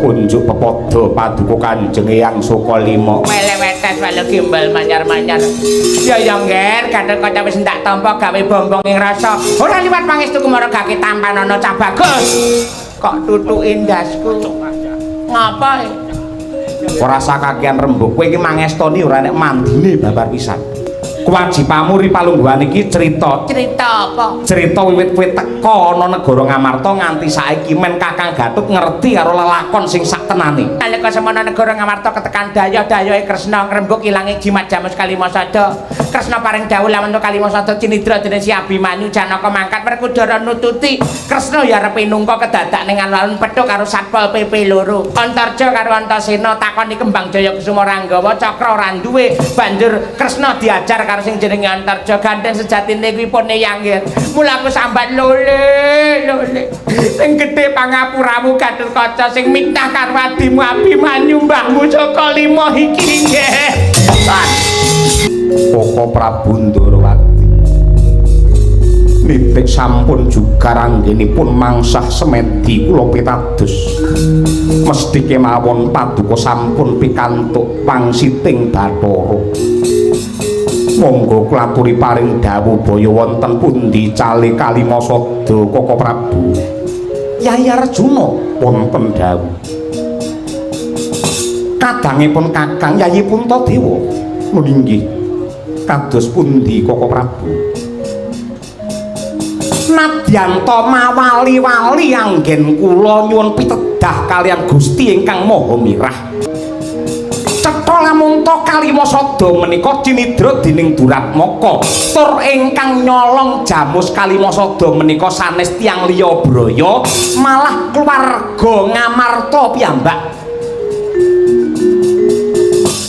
unjuk pepodo paduka Kanjeng Eyang Sukalima. Melewetes wae gimbal manyar-manyar. Ya ngger Gathotkaca wis ndak tampa gawe bombong ing rasa. Ora liwat pangestu kumaragake tampan ana Cah Bagus. Kok tutuki ndasku. Ngapa? Ora sakakean rembug kowe iki mangestoni ora nek mandine babar pisan. Kewajibanmu ri palungguhan iki cerita apa? Cerita wiwit kowe teka ana negara Ngamarta nganti saiki men Kakang Gatut ngerti karo lelakon sing sak tenane. Nalika semana negara Ngamarta ketekan daya-dayahe Kresna ngrembug ilange jimat Jamus Kalimasada. Kresna paring dawuh lamun Kalimasada cinidra dening Si Abimanyu Janaka mangkat Werkudara nututi Kresna ya arep nungka kedadak ning alun Pethuk karo Satpol PP loro. Antarja karo Antasena takoni Kembang Jaya Kusuma Ranggawa Cakra ora duwe. Banjur Kresna diajar karo sing jenenge Antarja gandeng sejatine kuwi pone yangger. Mula aku sambat lole. Sing gedhe pangapuramu Gathotkaca sing mitah karo adimu Abimanyu mbahmu Sukalima iki nggih. Koko Prabu Ndarawati nitik sampun juga ranggenipun mangsah semedi kula pitados mesti kemawon paduka sampun pikantuk pangsiting Bathara. Monggo kula aturi paring dawuh baya wonten pundi cale Kalimasada Koko Prabu. Yayi Arjuna wonten dawuh. Kadangipun Kakang Yayi Puntadewa meninggih kados pundi Koko Prabu. Nadyanto mawali-wali anggen kula nyuwun pitedah kalian Gusti ingkang Maha Mirah. Cetha lamun to Kalimasada menika cinidra dening Duratmaka tur ingkang nyolong Jamus Kalimasada menika sanes tiyang liya braya malah keluarga Ngamarta piyambak.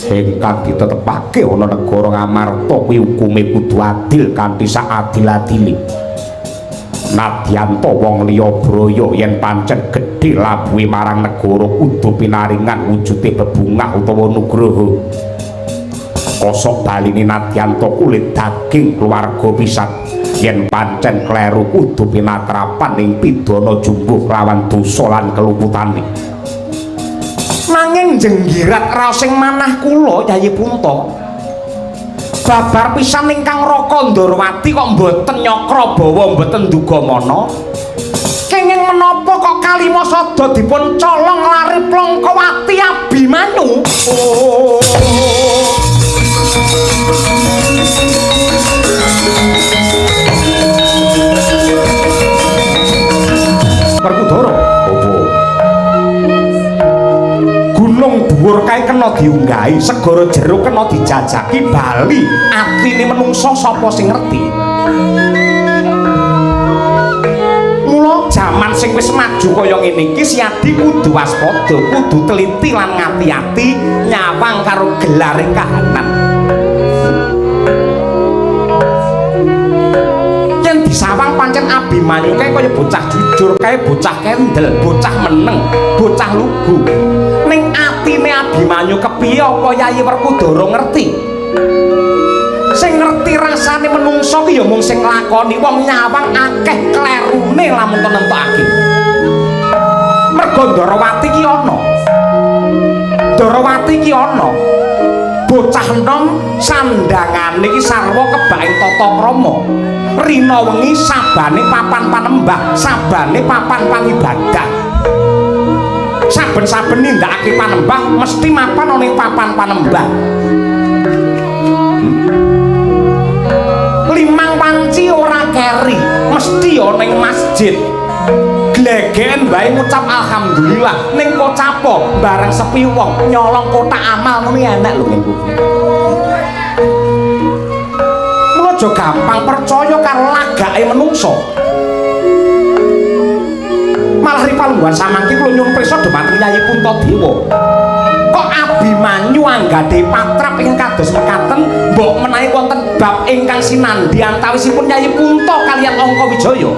Ingkang ditetepake ana negara Ngamarta kuwi hukume kudu adil kanthi sak adil-adile. Nadyanto wong liya braya yen pancen gedhe labuhe marang negara kudu pinaringan wujude bebungah utawa nugraha. Kosok baline Nadyanto kulit daging keluarga pisan yen pancen kleru kudu pinatrapan ing pidana jumbuh lawan dosa lan keluputane. Nanging jenggirat raos sing manah kula Yayi Punta. Babar pisan ingkang Raka Ndarawati kok mboten nyakra bawa mboten dugamana. Kenging menapa kok Kalimasada dipun colong lari Plongkowati Abimanyu? Werkudara, apa? Gunung dhuwur kae kena diunggahi, segara jero kena dijajaki bali. Atine menungsa sapa sing ngerti? Mula jaman sing wis maju kaya ngene iki Siadi kudu waspada, kudu teliti lan ngati-ati nyawang karo gelare kahanan. Yen disawang pancen Abimanyu kae kaya bocah jujur, kae bocah kendel, bocah meneng, bocah lugu. Ning atine Abimanyu kepiye apa Yayi Werkudara ngerti? Sing ngerti rasane menungsa ki ya mung sing nglakoni, wong nyawang akeh klerune lamun nentokake. Mergo Ndarawati ki ana. Ndarawati ki ana. Bocah enom sandangane iki sarwa kebaing tata krama. Rina wengi sabane papan panembah, sabane papan pangibadah. Saben-saben nindakake panembah mesti mapan ana ing papan panembah. Limang wanci ora keri mesti ana ing masjid. Glegen wae ngucap alhamdulillah ning kocapo bareng sepi wong nyolong kotak amal ngene enak lho ning kuwi. Mula aja gampang percaya karo lagake menungso. Malah ri palungguhan samangke kula nyuwun prisa dhumateng Yayi Puntadewa. Kok Abimanyu anggadhe patrap ing kados mekaten mbok menawi wonten bab ingkang sinandhi antawisipun Yayi Punta kaliyan Angkawijaya.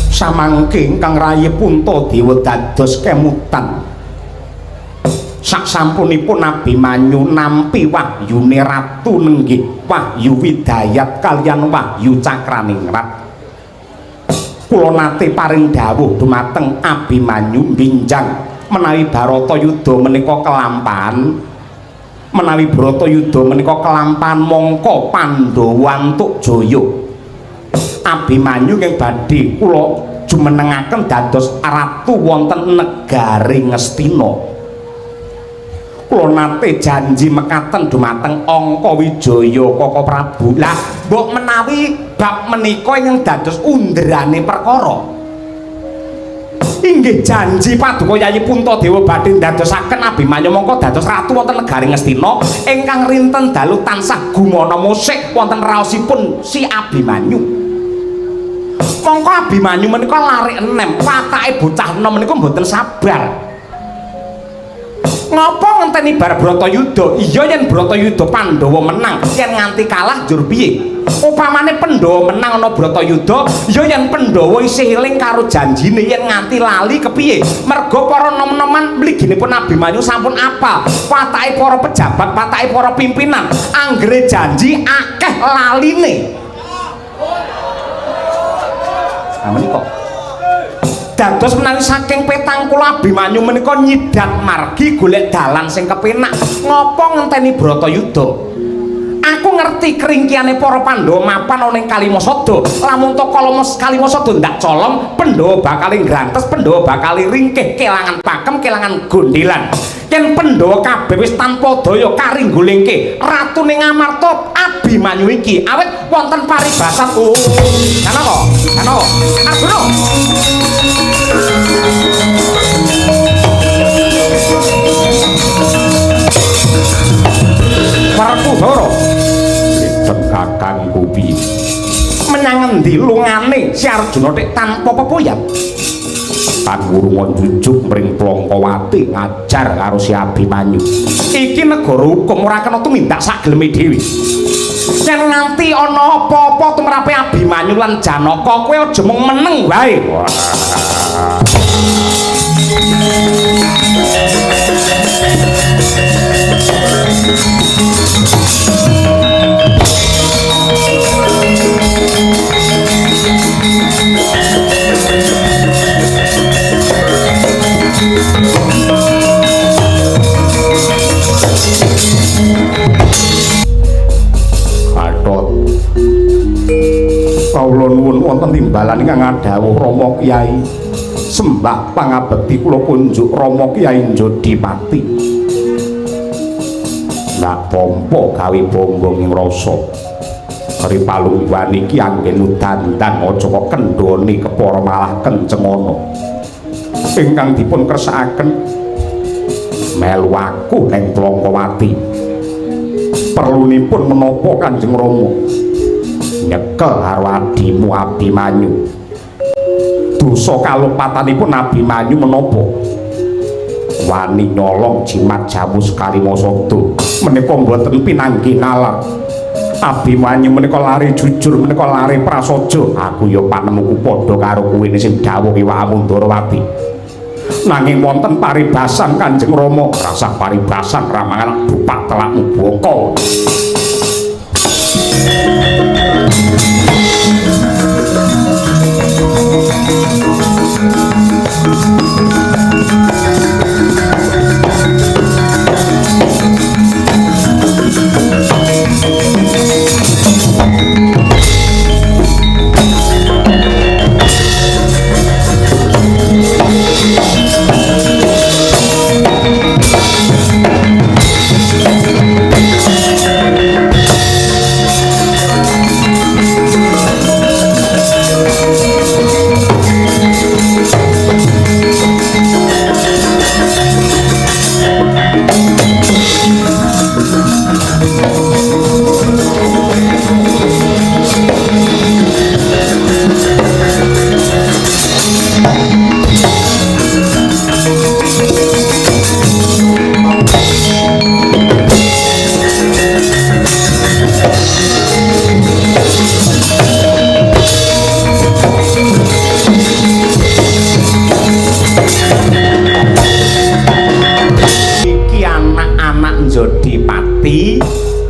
Samangke ingkang Rayi Puntadewa dados kemutan. Saksampunipun Abimanyu nampi wahyune ratu nenggih wahyu widayat kaliyan wahyu cakraningrat. Kula nate paring dawuh dumateng Abimanyu binjang menawi Bharatayuda menika kelampahan mongko Pandhawa antuk jaya Abimanyu ing badhe kula jumenengaken dados ratu wonten negari Ngastina. Kula nate janji mekaten dumateng Angka Wijaya Kaka Prabu. Lah mbok menawi bab menika ingkang dados underane perkara. Inggih janji Paduka Yayi Puntadewa badhe ndadosaken Abimanyu mongko dados ratu wonten negari Ngastina ingkang rinten dalu tansah gumana musik wonten raosipun si Abimanyu. Mongko Abimanyu menika lari enem, watake bocah enom menika mboten sabar. Ngapa ngenteni bar Bratayuda? Iya yen Bratayuda Pandhawa menang, yen nganti kalah njur piye? Upamane Pandhawa menang ana Bratayuda, ya yen Pandhawa isih eling karo janjine yen nganti lali kepiye? Merga para nom-noman mliginipun Abimanyu sampun apal. Watake para pejabat, watake para pimpinan, anggere janji akeh laline. Menika dados menawi saking petang kula Abimanyu menika nyidat margi golek dalan sing kepenak. Ngopo ngenteni Bratayuda? Aku ngerti keringkiane para Pandhawa mapan ana ing Kalimasada. Lamun to Kalimasada ndak colong, Pandhawa bakal ngrantes, Pandhawa bakal ringkih kelangan pakem, kelangan gondelan. Yen Pandhawa kabeh wis tanpa daya karinggulingke ratune Ngamarta Abimanyu iki awit wonten paribasan. Oh, kana kok? Kana. Arjuna. Werkudara. Lideng kakangku piye? Menyang endi lungane si Arjuna tek tanpa pepoyan? Pangurungan jujuk mring Plongkowati ngajar karo si Abimanyu. Iki negara hukum ora kena tumindak sageleme dhewe. Yen nganti ana apa-apa tumrape Abimanyu lan Janaka, kowe aja mung meneng wae. Kawula nuwun wonten timbalan ingkang adhawuh Rama Kyai sembah pangabekti kula kunjuk Rama Kyai Jodipati. Ndak pompo gawe bonggong ing rasa kripalungguhan iki anggen udan-udan aja kok kendhone kepara malah kencengana ingkang dipun kersakaken melu aku ning Plongkowati. Perlunipun menapa Kanjeng Rama nyekel karo adimu Abimanyu? Dosa kalupatanipun Abimanyu menapa? Wani nyolong jimat Jamus Kalimasada menika mboten pinanggih nalar. Abimanyu menika lari jujur, menika lari prasaja. Aku ya panemuku padha karo kuwi sing dawuh Iwak Ndarawati. Nanging wonten paribasan Kanjeng Rama, rasah paribasan ramangan bupak telakmu boko.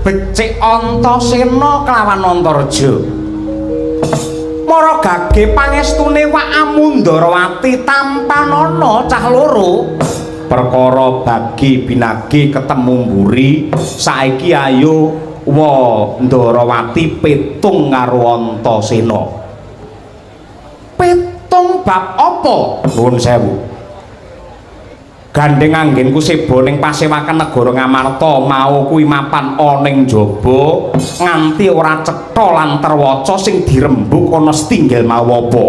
Becik Antasena kelawan Antareja. Mara gage pangestune Wak Amundarawati tampanana cah loro. Perkara bagi binagi ketemu mburi, saiki ayo Wandarawati petung karo Antasena. Petung bab apa? Nuwun sewu. Gandeng anggenku seba ning pasewakan negara Ngamarta mau kuwi mapan ana ning jaba nganti ora cetha lan terwaca sing dirembug ana setinggil mau apa.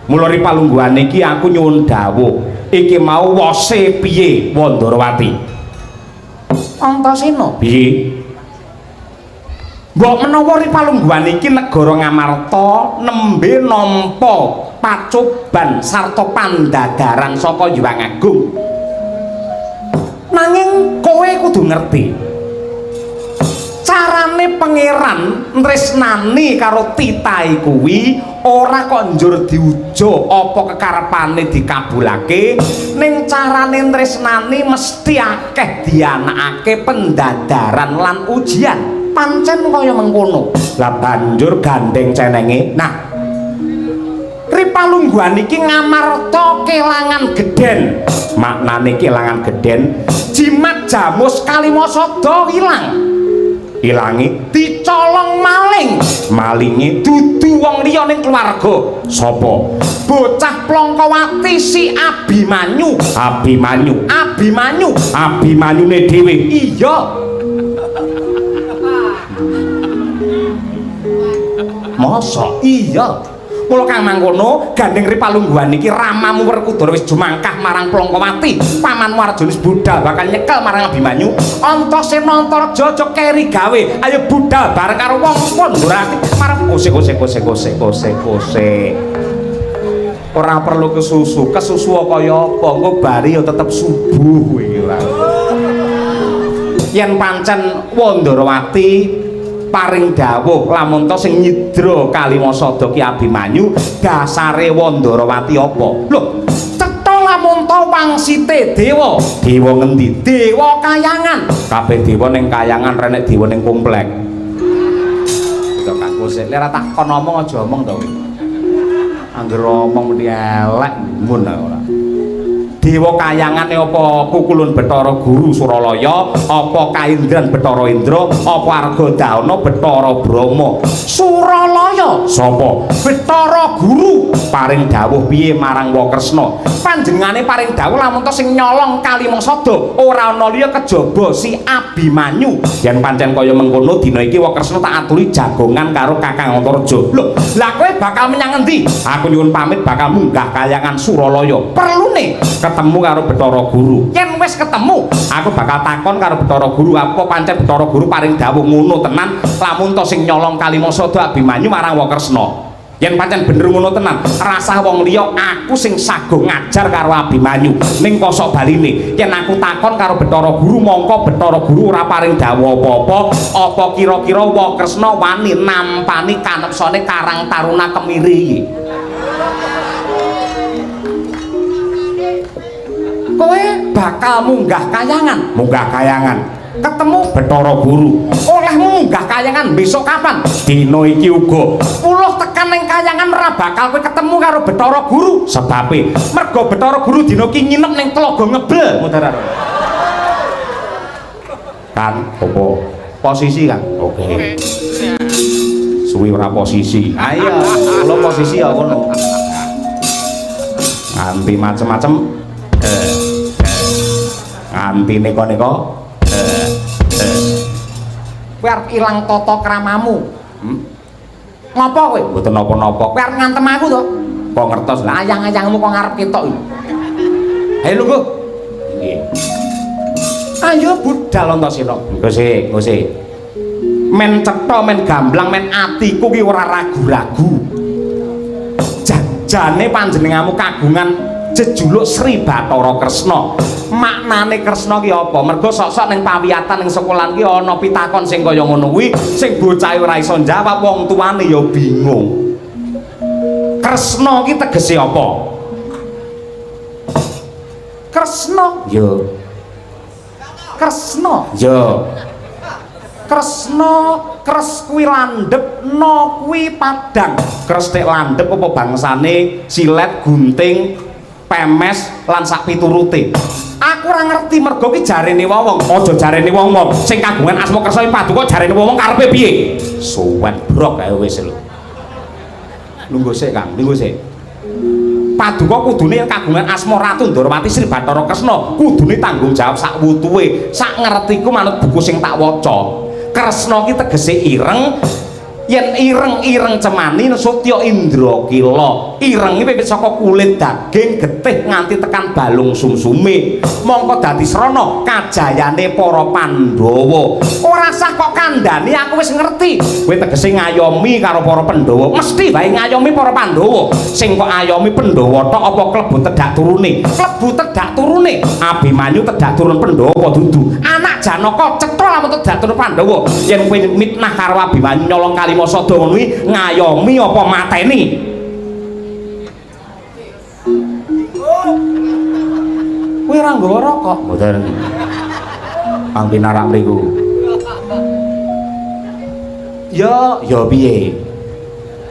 Mula ripalungguhane iki aku nyuwun dawuh, iki mau wose piye Wandarawati? Antasena piye? Mbok menawa ripalungguhane iki negara Ngamarta nembe nampa pacoban sarta pandadaran saka Hyang Agung. Nanging kowe kudu ngerti carane pangeran tresnani karo titahe kuwi ora kok njur diuja apa kekarepane dikabulake, ning carane tresnani mesti akeh dianakake pendadaran lan ujian. Pancen kaya mengkono. Lah banjur gandeng cenenge. Nah, ripalungguhan iki Ngamarta kelangan geden. Maknane kelangan geden, jimat jamus Kalimasada ilang. Ilangi dicolong maling. Malinge dudu wong liya ning keluarga. Sapa? Bocah Plongkowati si Abimanyu. Abimanyune dhewe. Iya. Masa iya. Mula kang mangkono gandeng ripalungguhan iki ramamu Werkudara wis jumangkah marang Plongkowati, pamanmu Arjuna budal bakal nyekel marang Abimanyu. Antasena Antareja aja keri gawe, ayo budal bareng karo wong Wandarawati marang kose. Ora perlu kesusu kaya apa, engko bari ya tetep subuh iki ora. Yen pancen Wandarawati paring dawuh lamun to sing nyidra Kalimasada Ki Abimanyu, dasare Wandarawati apa? Lho, cetha lamun to wangsite dewa. Dewa ngendi? Dewa Kayangan. Kabeh dewa ning Kayangan, renek dewa ning komplek. Kok kanggo sik lek ora tak kon omong aja omong to kowe. Angger omong mesti elek mun ora. Dewa Kayangane apa Kukulun Bathara Guru Suralaya, apa Kaindran Bathara Indra, apa Argadana Bathara Brahma. Suralaya sapa? Bathara Guru paring dawuh piye marang Wakresna? Panjenengane paring dawuh lamun to sing nyolong Kalimasada ora ana liya kejaba si Abimanyu. Yen pancen kaya mengkono dina iki Wakresna tak aturi jagongan karo Kakang Antareja. Lho, lah kowe bakal menyang endi? Aku nyuwun pamit bakal munggah Kayangan Suralaya. Perlune ketemu karo Bathara Guru. Yen wis ketemu, aku bakal takon karo Bathara Guru apa pancen Bathara Guru paring dawuh ngono tenan lamun to sing nyolong Kalimasada Abimanyu marang Wakresna. Yen pancen bener ngono tenan, rasah wong liya aku sing sago ngajar karo Abimanyu. Ning kosok baline, yen aku takon karo Bathara Guru mongko Bathara Guru ora paring dawuh apa-apa, apa kira-kira Wakresna wani nampani kanepsane Karang Taruna Kemiri. Kowe bakal munggah Kayangan ketemu Bathara Guru. Olehmu munggah Kayangan besok kapan? Dina iki uga. Puluh tekan ning Kayangan ora bakal kowe ketemu karo Bathara Guru. Sebabe mergo Bathara Guru dina iki nginep ning Tlaga Ngebel. Mudharar. Kan opo? Posisi kan? Oke. Suwi ora posisi. Ayo, kula posisi ya ngono. Nganti macem-macem nganti neka-neka kowe arep ilang tata kramamu. Ngopo kowe? Mboten napa-napa. Kowe arep ngantem aku to? Kok ngertos lah ayang-ayangmu kok ngarep ketok iki. Ayo lungguh. Nggih. Ayo budal Antasena. Engko sik. Men cetha, men gamblang, men atiku ki ora ragu-ragu. Jane panjenenganmu kagungan jejuluk Sri Bathara Kresna. Maknane Kresna ki apa? Mergo sok-sok ning pawiyatan ning sekolahan ki ana pitakon sing kaya ngono kuwi, sing bocah ora iso njawab, wong tuane ya bingung. Kresna ki tegese apa? Kresna ya. Kresna ya. Kresna kres kuwi landhep no kuwi padang kres tek landhep apa bangsane silet gunting pemes lan sak piturute aku ora ngerti mergo ki jarene wong aja jarene wong sing kagungan asma Kresna Paduka jarene wong karepe piye suwen brok kae wis lho lungguh sik Kang lungguh sik Paduka kudune kagungan asma Ratu Ndarawati Sri Bathara Kresna kudune tanggung jawab sak wutuhe sak ngertiku manut buku sing tak waca Kresna ki tegese ireng yen ireng-ireng cemani Sutya Indra kila ireng iki wiwit saka kulit daging getih nganti tekan balung sumsume mongko dadi srana kajayane para Pandhawa ora sah kok kandhani aku wis ngerti kowe tegese ngayomi karo para Pandhawa mesti bae ngayomi para Pandhawa sing kok ayomi Pandhawa tok apa klebu tedak turune Abimanyu tedak turun Pandhawa apa dudu anak Janaka cetha lamun tedak turun Pandhawa yen kowe mitnah karo Abimanyu nyolong kali Sada ngono kuwi ngayomi apa mateni kowe ora nggawa rokok mboten Kang pinarak mriku ya piye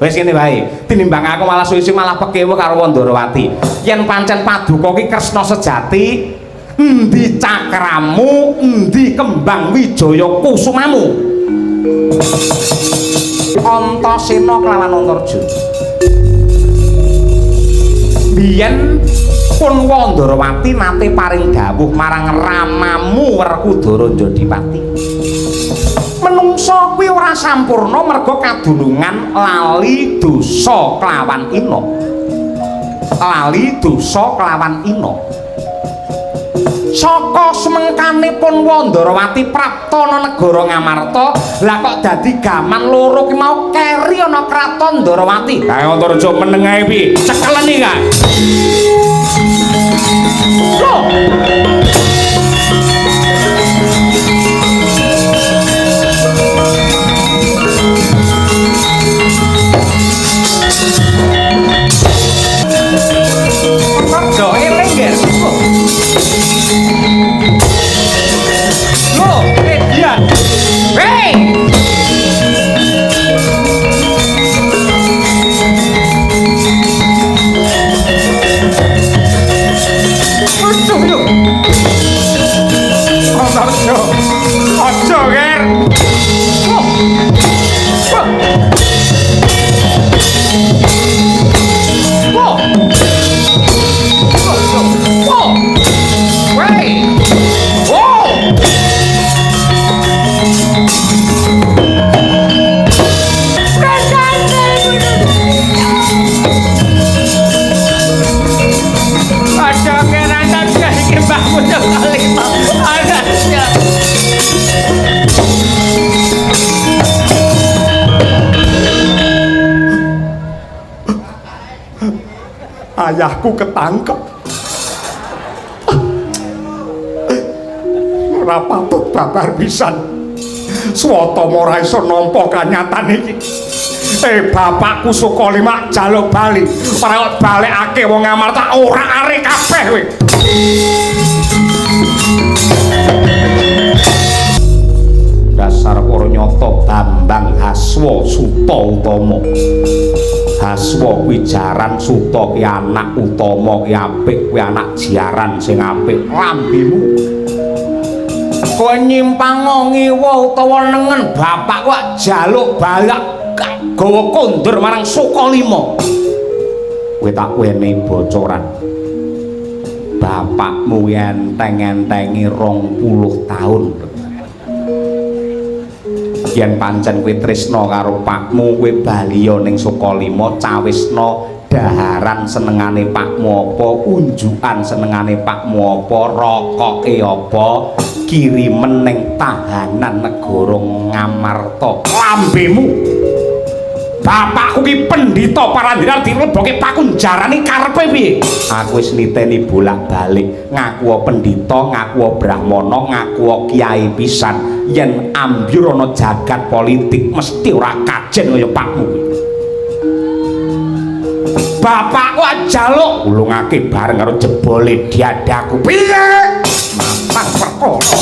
wis ngene wae tinimbang aku malah suwi malah pekewo karo Ndarawati yen pancen Paduka ki Kresna sejati endi cakramu endi kembang wijaya kusumamu Antasena kelawan Antarjuna biyen pun Ndarawati nate paring dawuh marang ramamu Werkudara Njodipati menungsa kuwi ora sampurna merga kadunungan lali dosa kelawan ina saka semengkanipun Ndarawati praptana negara Ngamarta lah kok dadi gaman loro ki mau keri ana kraton Ndarawati kae Antarja meneng ae piye cekeleni kae lho Antarja eling ger loh, dia. Hey! Aduh, yuk. Antarja. Aja, Ger. Ayahku ketangkep ora patut babar pisan swata ora iso nampa kanyatan iki bapakku Sukalima jaluk bali ora balekake wong Ngamarta ora arek kabeh kowe dasar para nyata Bambang Haswa Suta Utama Haswa kuwi jaran Suta ki anak utama ki apik kuwi anak jiaran sing apik lambemu kowe nyimpang ngiwa utawa nengen bapak kok jaluk balak gawa kondur marang Sukalima kowe tak wene bocoran bapakmu enteng-entengi 20 taun yen pancen kowe tresna karo pakmu kowe baliya ning Sukalima cawisna daharan senengane pakmu apa unjukan senengane pakmu apa rokoke apa kirimen ning tahanan negara Ngamarta lambemu bapakku ki pendhita Parandiran dilebokke pakunjarane karepe piye aku wis niteni bolak-balik ngaku pendhita ngaku brahmana ngaku kiai pisan yen ambyur ana jagat politik mesti ora kajen kaya pakmu bapakku jaluk ulungake bareng karo jebole diadaku piye matang perkara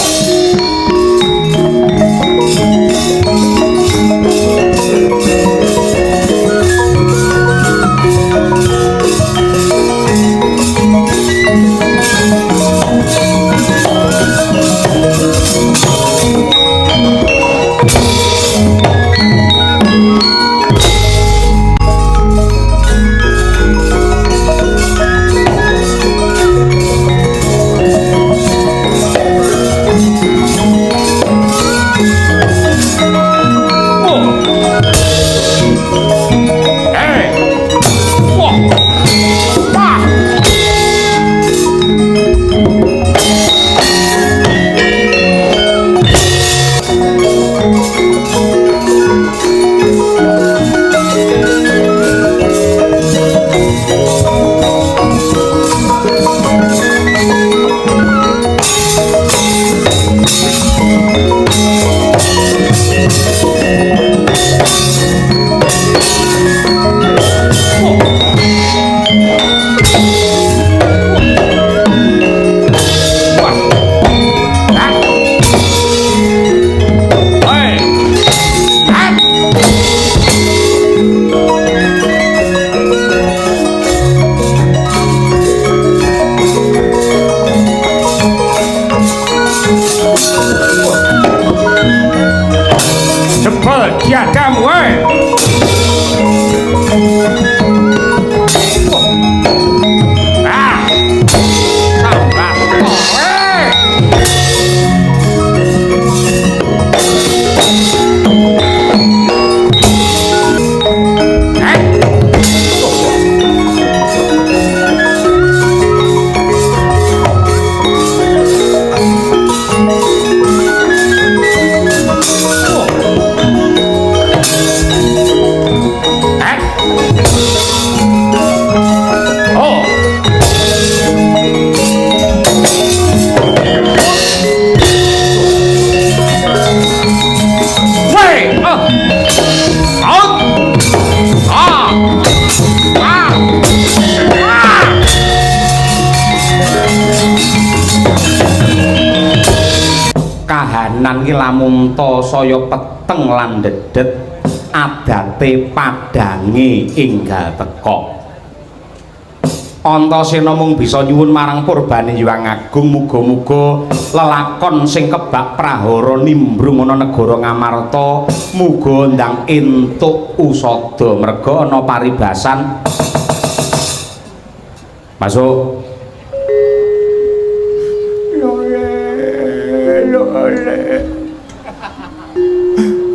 diadam wae. Ah. Sabar. Kahanan ki lamun ta saya peteng lan dedet adate padange enggal teka. Antasena mung bisa nyuwun marang Purbane Hyang Agung muga-muga lelakon sing kebak prahara nimbrung ana negara Ngamarta muga ndang entuk usada merga ana paribasan. Masuk.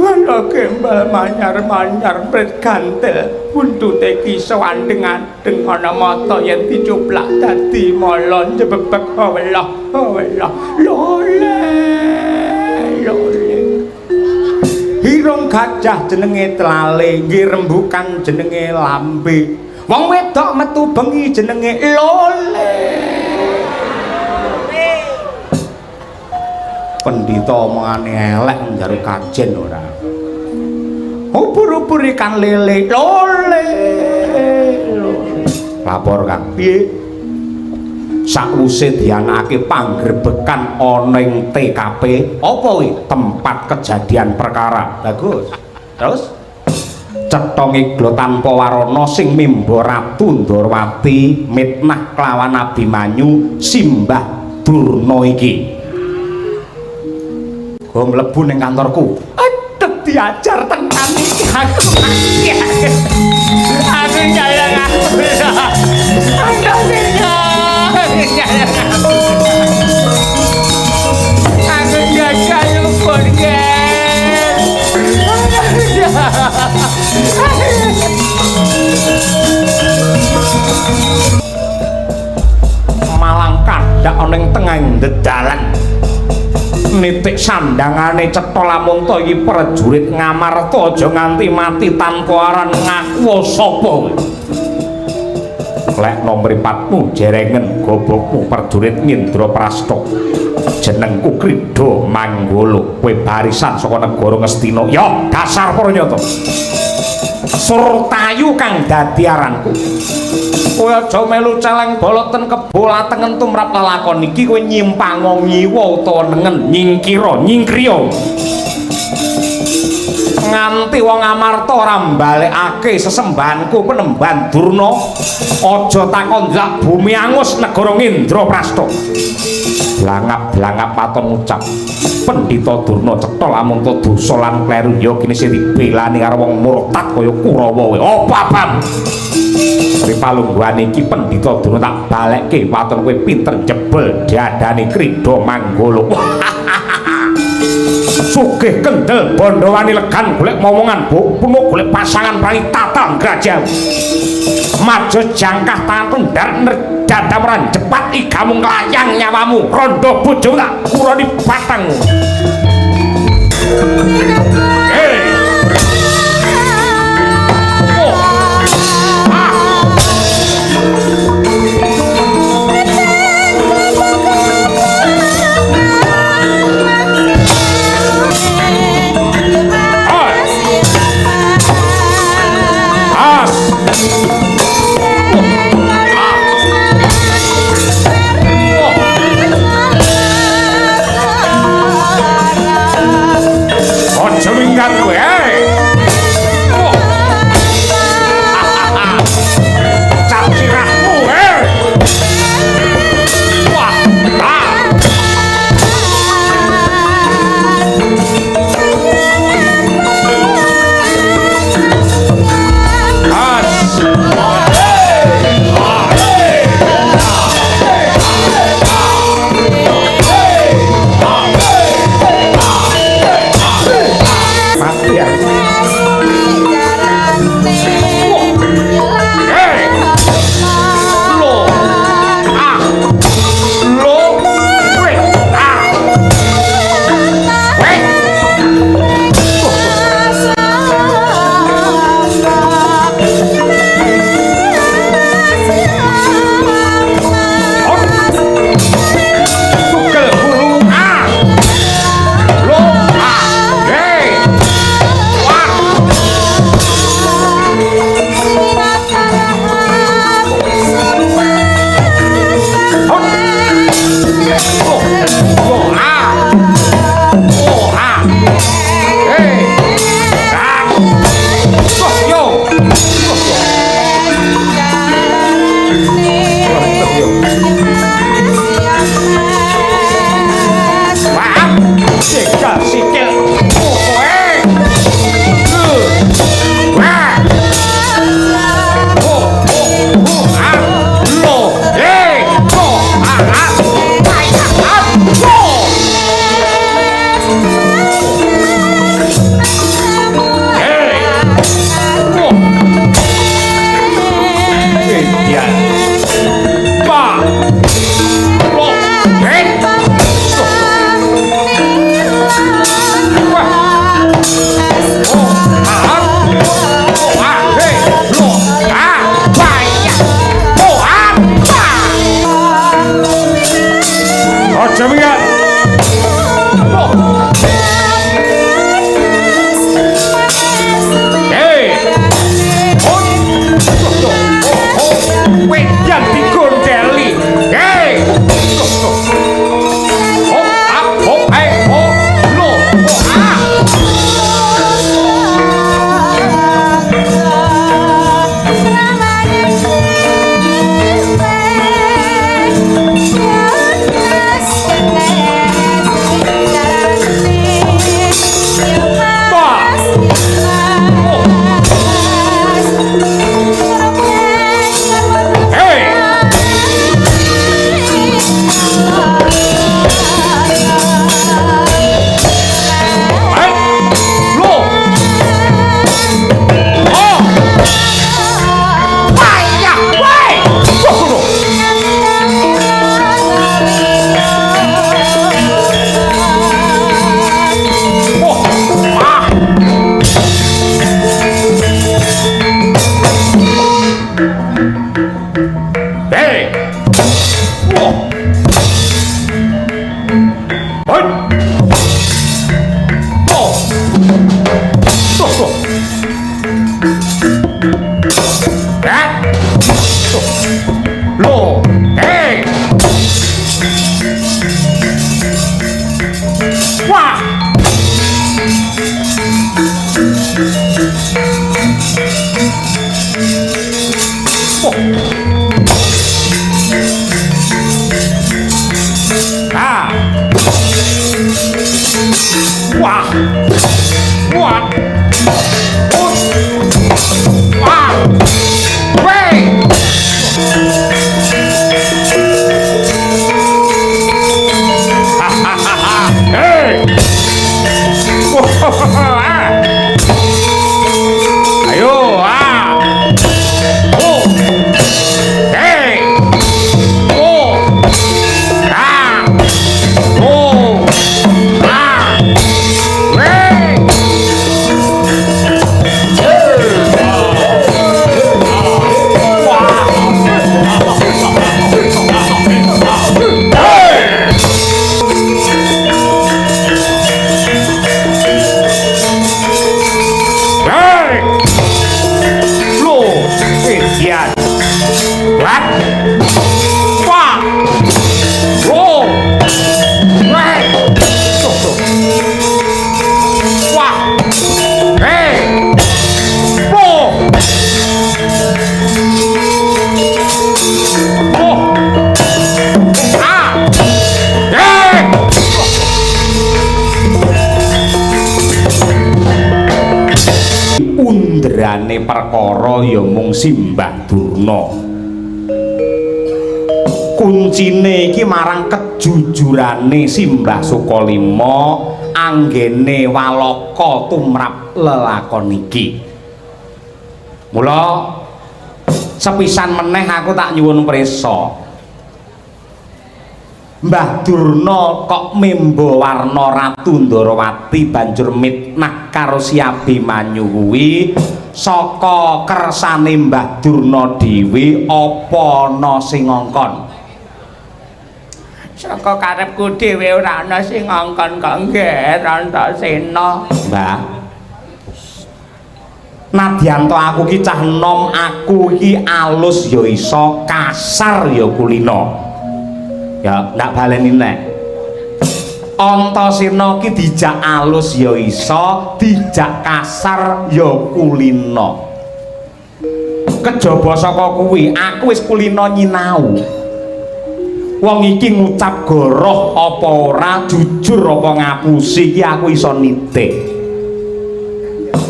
Ana kembal manyar-manyar pret gantel buntute kisa andeng-andeng ana mata yen dicuplak dadi molon jebebek Allah lole hirung gajah jenenge tlale nggih rembukan jenenge lambe wong wedok metu bengi jenenge lole. Pendhita omongane elek njaro kajen ora. Ubur-ubur ikan lele lole. Lapor Kang piye? Sakwise dianakake panggrebekan ana ing TKP apa kuwi tempat kejadian perkara. Bagus. Terus cethonge glo tanpa warana sing mimba Ratu Ndorowati mitnah kelawan Abimanyu simbah Durna iki. Go mlebu ning kantorku. Aduh diajar tenan iki aku. Aku nyayang aku. Aku gagal luput Malang kadak ana ing tengahing dedalan. Nitik sandangane cetha lamun ta iki prajurit Ngamarta aja nganti mati tanpa aran ngaku sapa. Lek nomripatmu jerengen gobokmu prajurit Ngindraprasta. Jenengku Krida Manggala. Kowe barisan saka negara Ngastina. Ya, dasar Pranyata. Surtayu kang dadi aranku. Kowe aja melu celeng boloten kebo latengen tumrap lelakon iki kowe nyimpang nyiwa utawa nengen nyingkira nganti wong Amarta ora mbalekake sesembahanku penemban Durna aja takon ndak bumi angus negara Ngindraprasta. Blangap-blangap paton ngucap Pendhita Durna cetha lamun ta dosa lan kleru ya kene sing dibelani karo wong murtad kaya Kurawa kowe. Apa abang? Ripalungguhan iki Pendhita Durna tak balekke paton kowe pinter jebel diadani Krida Manggala. Sugih kendel bondo wani legan golek momongan punuk golek pasangan paling tatang grajal. Maju jangkah tangan pendar dadameran cepat igamu nglayang nyawamu rondo bojo tak kuroni batangmu. aja minggir. Yang digondeli. Hei. Perkara ya mung Simbah Durna. Kuncine iki marang kejujurane Simbah Sukalima anggene Waloka tumrap lelakon iki. Mula sepisan meneh aku tak nyuwun prisa. Mbah Durna kok mimba warna Ratu Ndarawati banjur mitnah karo si Abimanyu kuwi saka kersane Mbah Durna dhewe apa ana sing ngongkon? Saka karepku dhewe ora ana sing ngongkon kok nggih Antasena. Mbah, nadyanto aku ki cah enom, aku iki alus ya iso, kasar ya kulina. Ya ndak baleni nek Antasena ki dijak alus ya iso, dijak kasar ya kulina. Kejaba saka kuwi aku wis kulina nyinau. Wong iki ngucap goroh apa ora, jujur apa ngapusi iki aku iso nitik.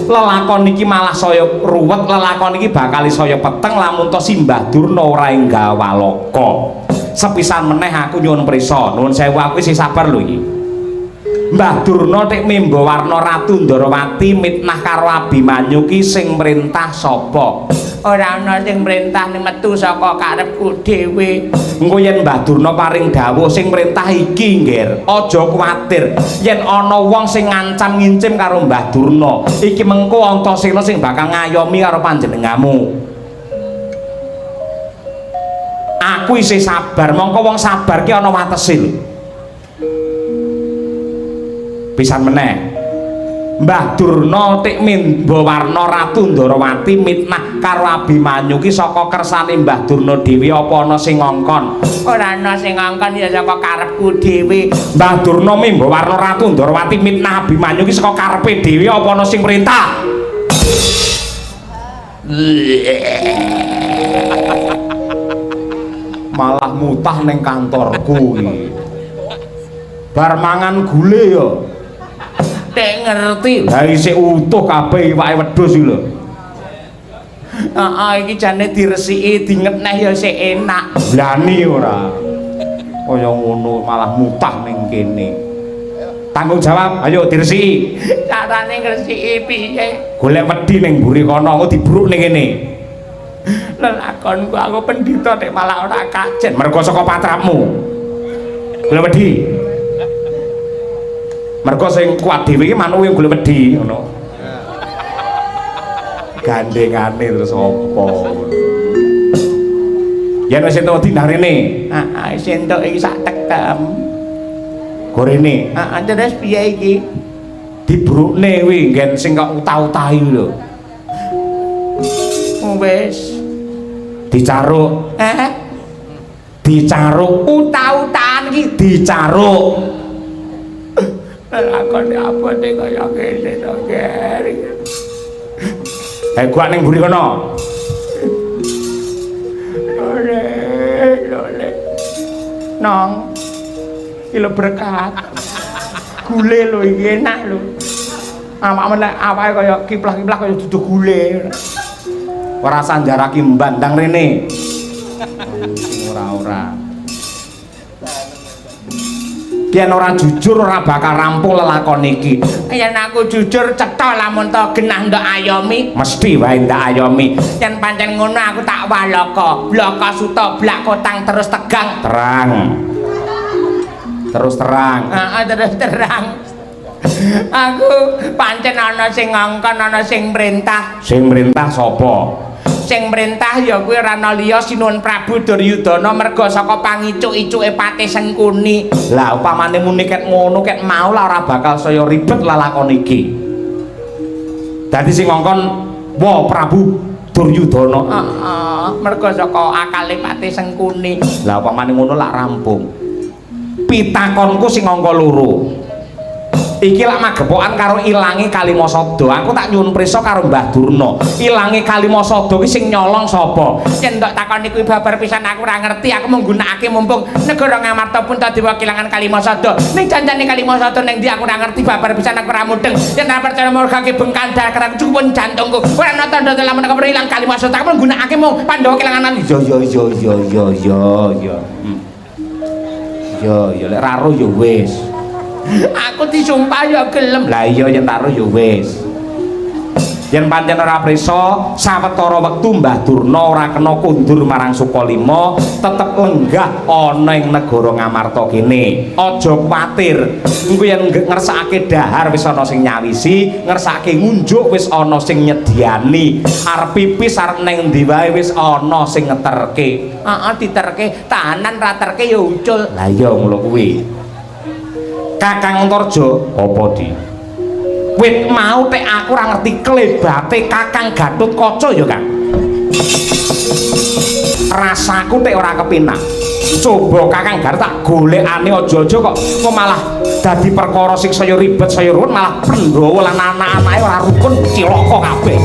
Lelakon iki malah saya ruwet, lelakon iki bakal saya peteng lamun to Simbah Durna ora enggak Waloka. Sepisan meneh aku nyuwun prisa, nuwun sewu aku isih sabar lho iki. Mbah Durna nek mimba warna Ratu Ndarawati mitnah karo Abimanyu ki sing mrentah sapa? Ora ana sing mrentah metu saka karepku dhewe. Engko yen Mbah Durna paring dawuh sing mrentah iki, Nggir, aja kuwatir. Yen ana wong sing ngancam ngincim karo Mbah Durna, iki mengko Antasena sing bakal ngayomi karo panjenenganmu. Aku isih sabar, mongko wong sabar ki ana watese lho. pisan meneh Mbah Durna Tikmin Bawarna Ratu Ndarawati mitnah karo Abimanyu ki saka kersane Mbah Durna dhewe apa ana sing ngongkon? Ora ana sing ngongkon ya saka karepku dhewe. Mbah Durna Mimbawarna Ratu Ndarawati mitnah Abimanyu ki saka karepe dhewe apa ana sing perintah? Malah mutah ning kantorku iki. Bar mangan gule ya. Dek ngerti. Lah isih utuh kabeh iwake wedhus iki lho. Heeh, iki jane diresiki, dingetneh ya sik enak. Blani ora. Kaya ngono malah mutah ning kene. Tanggung jawab, ayo diresiki. Carane ngresiki piye? Golek wedi ning mburi kono, engko dibruk ning kene. Lelakonku aku pendhita nek malah ora kajen. Mergo saka patrapmu. Golek wedi. Mergo sing kuat dhewe iki manuk yang golek wedi ngono. Gandengane terus apa? Yen wis entuk wedi nang rene. Heeh, wis entuk iki sak tekem. Gorene. Heeh, terus piye iki? Dibrukne kuwi nggen sing kok utah-utahi lho. Wis Dicaruk. Dicaruk. Utah-utahan iki Dicaruk. lakone apa nek kaya ngene to, Geri. Gua ning mburi kono. Lole. Nong. Iki lho berkat. Gule lho iki enak lho. Awake kaya kiplah-kiplah kaya duduk gule. Ora sanjaraki mbandang rene. Ora. Yen ora jujur ora bakal rampung lelakon iki. Yen aku jujur cetha lamun to genah ndak ayomi, Mesti wae ndak ayomi. yen pancen ngono aku tak walaka. Blaka suta blak kotang terus tegang. Terang. Terus terang. Heeh, terus terang. Aku pancen ana sing ngongkon, ana sing perintah. Sing merintah sapa? Sing perintah ya kuwi ora ana liya Sinuwun Prabu Duryudana merga saka pangicuk-icuke Patih Sengkuni. Lah upamane muni ket ngono ket mau lah ora bakal saya ribet lalakon iki. Dadi sing ngongkon wa Prabu Duryudana. Heeh, merga saka akale Patih Sengkuni. Lah upamane ngono lak rampung. Pitakonku sing ngangka loro. Iki lak magepokan karo ilange Kalimasada. Aku tak nyuwun prisa karo Mbah Durna. Ilange Kalimasada ki sing nyolong sapa? Yen ndak takoni kuwi babar pisan aku ora ngerti. Aku menggunakake mumpung negara Ngamarta Puntadewa kelangan Kalimasada. Ning janjane Kalimasada ning ndi aku ora ngerti babar pisan aku ora mudeng. Yen ora percaya margake bengkandar karo cupun jantungku. Ora ana tanda lamun aku ilang Kalimasada. Aku menggunakake mung Pandhawa kelangan. Ya lek raro ya wis. Aku disumpah ya gelem. Lah iya yen taro ya wis. Yen pancen ora prisa sawetara wektu Mbah Durna ora kena kundur marang Sukalima, tetep lenggah ana ing negara Ngamarta kene. Aja kuwatir. Engko yen ngersakake dahar wis ana sing nyawisi, ngersakake ngunjuk wis ana sing nyediani. Arep pipis arep neng ndi wae wis ana sing ngeterke. Heeh, diterke, tahanan ra terke ya ucul. Lah iya ngono kuwi. Kakang Antarja, apa di? Wit mau tek aku ora ngerti klebate Kakang Gatotkaca ya, Kang. Rasaku tek ora kepinak. Coba Kakang Gar tak golekane aja-aja kok malah dadi perkara sing saya ribet saya ruwet malah Pandhawa lan anak-anake ora rukun cilaka kabeh.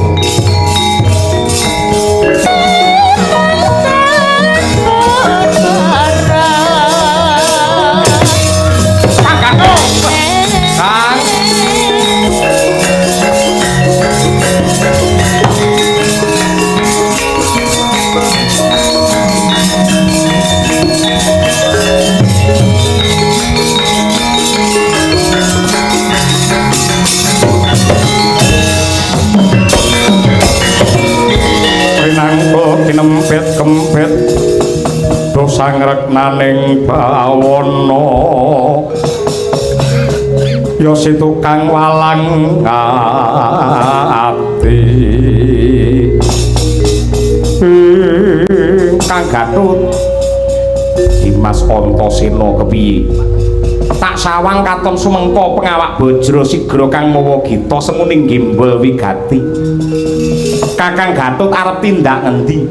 Kempet dosa ngreknaning bawana ya si tukang walang ati Kang Gatut Dimas Antasena kepiye sak sawang katon sumengko pengawak Bajra Sigra kang mawa gita semuning Gimbal wigati. Kakang Gatut arep tindak ngendi?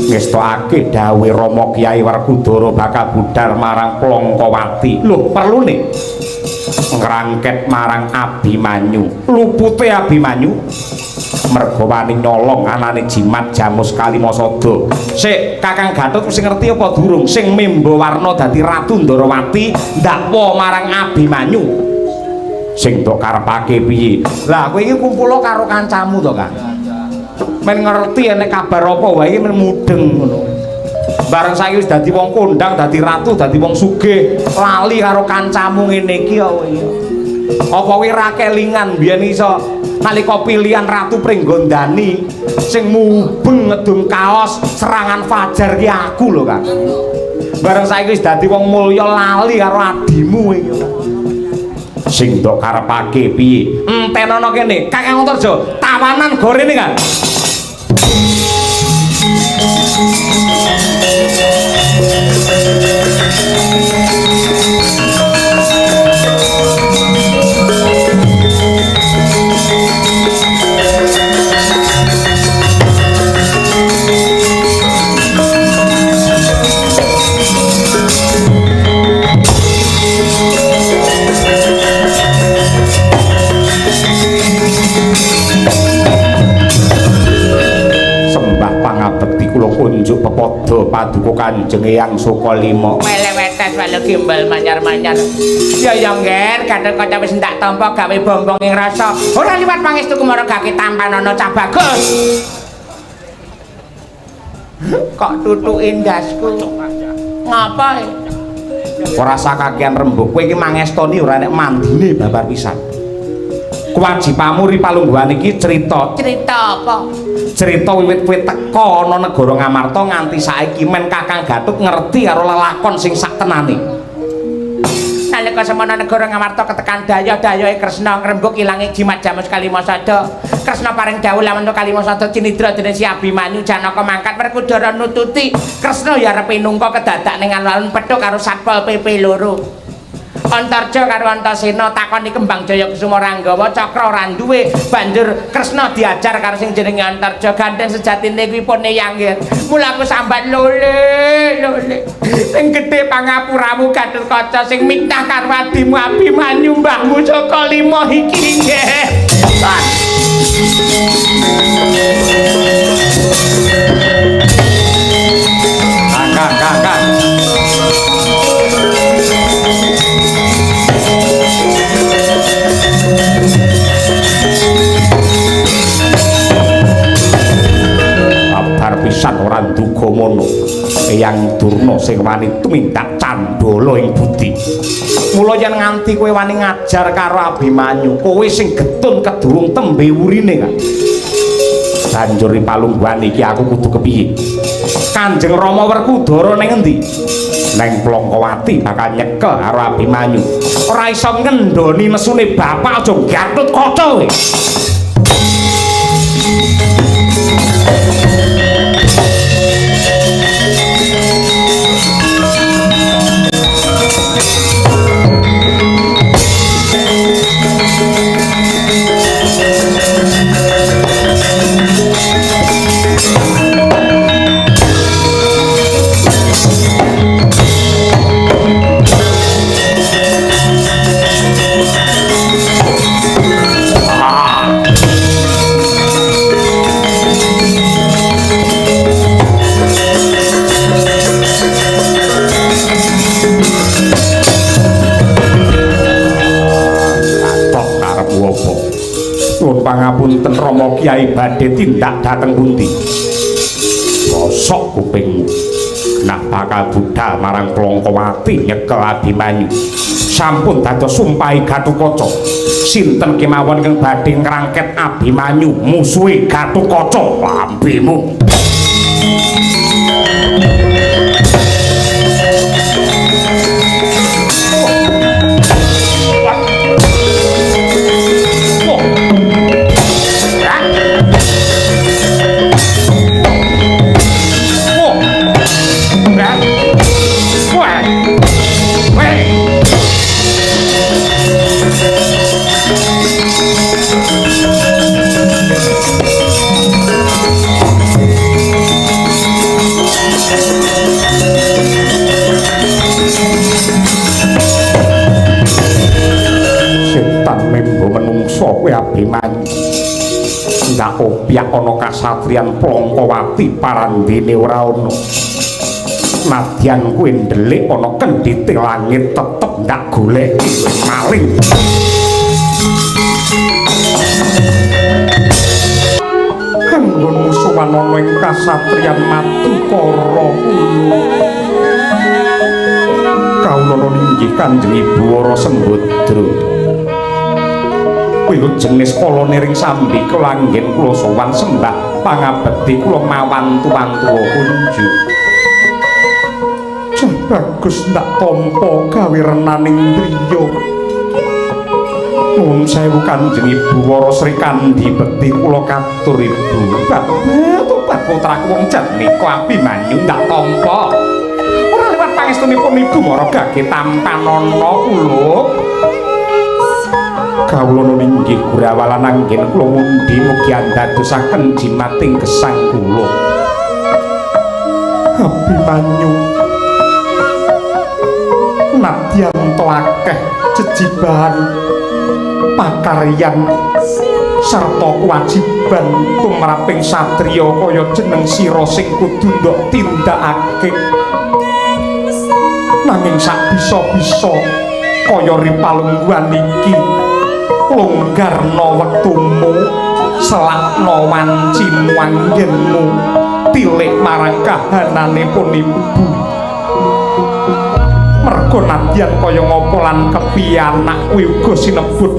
Ngestokake dawuh Rama Kyai Werkudara bakal budhal marang Plongkowati. Lho, perlune ngrangket marang Abimanyu. Lupute Abimanyu merga wani nyolong anane jimat Jamus Kalimasada. Sik, Kakang Gatut wis ngerti apa durung sing Memba Warna dadi Ratu Ndarawati ndakwa marang Abimanyu? Sing tok karepake piye? Lah kowe iki kumpul karo kancamu to, Kang. Men ngerti nek kabar apa wae men mudeng ngono. Bareng saiki wis dadi wong kondang, dadi ratu, dadi wong sugih, lali karo kancamu ngene iki ya kowe. Apa kowe ra kelingan biyen iso nalika pilihan Ratu Pringgondani sing mubeng ngedum kaos serangan fajar ki aku lho, Kang. Bareng saiki wis dadi wong mulya lali karo adimu iki. Sing ndok karepake piye? Entenono kene, Kakang Antarja, tawanan gorene, Kang. Kula kunjuk pepodo paduka Kanjeng Eyang Sukalima. Melewetes wae gimbal manyar-manyar. Ya ya ngger, Gatotkaca wis ndak tampa gawe bombong ing rasa. Ora liwat pangestu kumaragake tampanana Cah Bagus. Kok tutuki ndasku. Ngapa? Ora sakakean rembug, kowe iki mangestoni ora nek mandine babar pisan. Kewajibanmu ri palungguhan iki cerita. Cerita apa? Cerita wiwit kowe teka ana negara Ngamarta nganti saiki men Kakang Gatut ngerti karo lelakon sing sak tenane. Nalika semana negara Ngamarta ketekan daya-dayoke Kresna ngrembug ilange jimat Jamus Kalimasada. Kresna paring dawuh lamun Kalimasada cinidra dening si Abimanyu Janaka mangkat Werkudara nututi. Kresna ya arep nungka kedadak ning alun Pethuk karo Satpol PP 2. Antarja karo Antasena takoni Kembang Jaya Kusuma Ranggawa cakra ora duwe. Banjur Kresna diajar karo sing jenenge Antarja gandeng sejatine kuwi pone yangger. Mulaku sambat lole sing gedhe pangapuramu Gatotkaca sing mitah karo adimu Abimanyu mbahmu Sukalima iki nggih. Kakak pisan ora nduga mono Eyang Durna sing wani tumindak candala ing budi. Mula yen nganti kowe wani ngajar karo Abimanyu, kowe sing getun kedurung tembe urine, Kang. Banjur palungguhan iki aku kudu kepiye? Kanjeng Rama Werkudara ning endi? Neng Plongkowati bakal nyekel karo Abimanyu. Ora iso ngendhoni mesune bapak aja Gatotkaca kowe. Pangapunten Rama Kyai badhe tindak dhateng pundi? Kosok kupingmu. Nah bakal budhal marang Plongkowati nyekel Abimanyu. Sampun dados sumpahi Gatotkaca. Sinten kemawon kang badhe ngrangket Abimanyu musuhe Gatotkaca lambemu. Setan membo menungso kowe Abimanyu ndak opiak ana kasatriyan Plongkowati parandene ora ana nadyan kowe ndelik ana kendhite langit tetep ndak goleki maling anggon musuhan ana ing kasatriyan Madukara kawula inggih Kanjeng Ibu Wara Sembadra wilujengis kala niring sambi kula anggen kula sowan sembah pangabekti kula mawantu-wantu kunjuk jan bagus ndak tampa gawe renaning driya nuwun sewu Kanjeng Ibu Wara Sri Kandi bekti kula katur Ibu tobat putraku wong jan nika Abimanyu ndak tampa ora liwat pangestunipun Ibu Mara Gage Tampanana kula kawula ninggih Gurawalan anggen kula mundi mugi andadosaken jimating gesang kula Abimanyu nadyan to akeh jejiban pakaryan sarta kewajiban tumraping satriya kaya jeneng sira sing kudu ndok tindakake nanging sak bisa-bisa kaya ripalungguhan iki longgarna wektumu selakna wancimu anggenmu tilik marang kahananipun Ibu merga nadyan kaya ngapa lan kepiye anak kuwi uga sinebut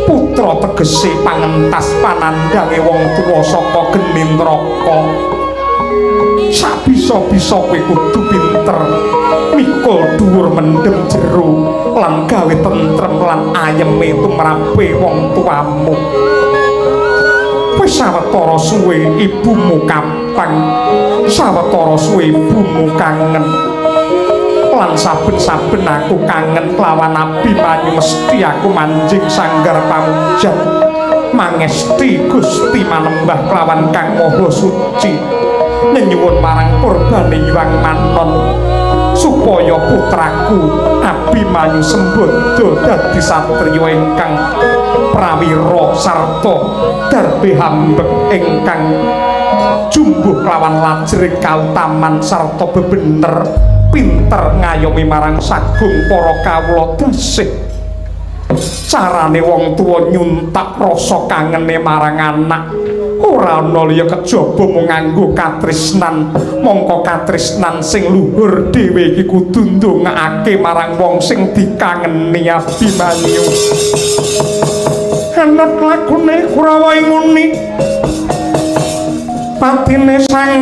putra tegese pangentas panandhange wong tuwa saka geni neraka sabisa-bisa kowe kudu pinter mikul dhuwur mendem jero lan gawe tentrem lan ayeme tumrape wong tuamu wis sawetara suwe ibumu kapang sawetara suwe ibumu kangen lan saben-saben aku kangen kelawan Abimanyu mesti aku manjing sanggar pamujan mangesti Gusti manembah kelawan Kang Maha Suci nyuwun marang purbane Hyang Manon supaya putraku Abimanyu Sembada dadi satriya ingkang prawira sarta darbe hambek ingkang jumbuh kelawan lajeng kautaman sarta bebener pinter ngayomi marang sagung para kawula dasih carane wong tuwa nyuntak rasa kangene marang anak ora ana liya kejaba mung nganggo katresnan mongko katresnan sing luhur dhewe iki kudu ndongakake marang wong sing dikangeni Abimanyu anut lakune Kurawa nguni patine sang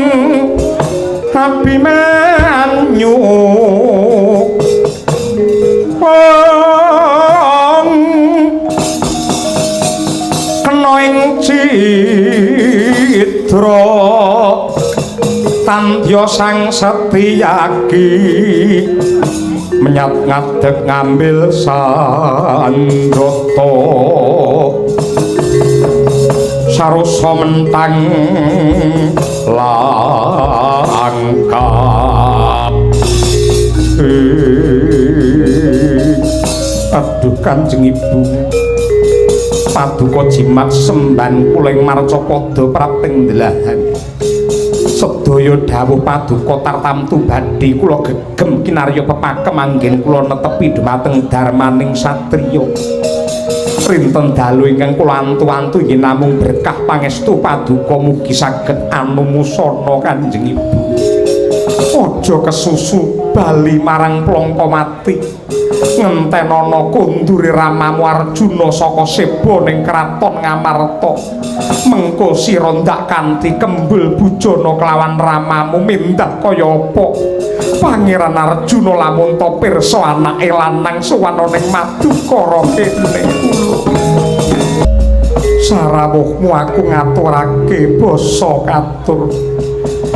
Abimanyu kena ing citra tandya sang Setyaki menyat ngadeg ngambil sandata sarusa mentang langkap aduh Kanjeng Ibu paduka jimat semban kuling marcapada prapting delahan sedaya dawuh paduka tartamtu badhe kula gegem kinarya pepakem anggen kula netepi dhumateng darmaning satriya rinten dalu ingkang kula antu-antu yen namung berkah pangestu paduka mugi saged anumusana Kanjeng Ibu aja kesusu bali marang Plongkowati ngentenana kundure ramamu Arjuna saka seba ning kraton Ngamarta mengko sira ndak kanthi kembul bujana kelawan ramamu mindah kaya apa Pangeran Arjuna lamun ta pirsa anake lanang suwana ning Madukara kene sarawuhmu aku ngaturake basa katur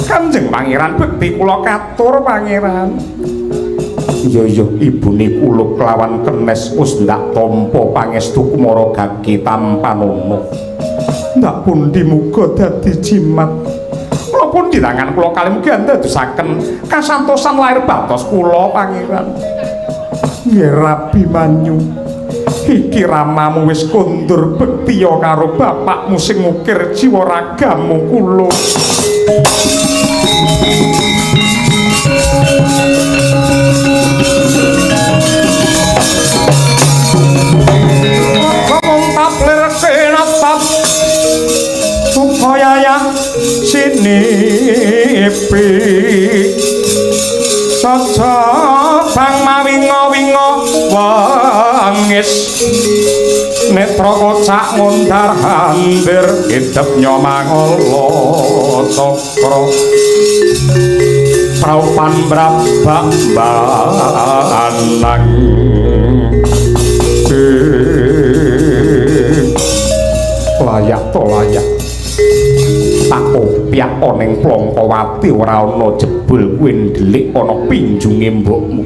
Kanjeng Pangeran bekti kula katur Pangeran iya ibune kula kelawan kenes wis ndak tampa pangestu Kumara Gage Tampanana ndak pundi muga dadi jimat kula pun dirangan kula kalih mugi andadosaken kasantosan lair batos kula pangeran. Nggih Abimanyu. Iki ramamu wis kondur bektiya karo bapakmu sing ngukir jiwa ragamu kula. Supaya sinipi saja bang mawinga-winga wangis netra kocak ngundar hampir idep nyomangala cakra praupan brabak banang layak to layak tak opiak oneng Plongkowati ora ana jebul kuwi ndelik ana pinjunge mbokmu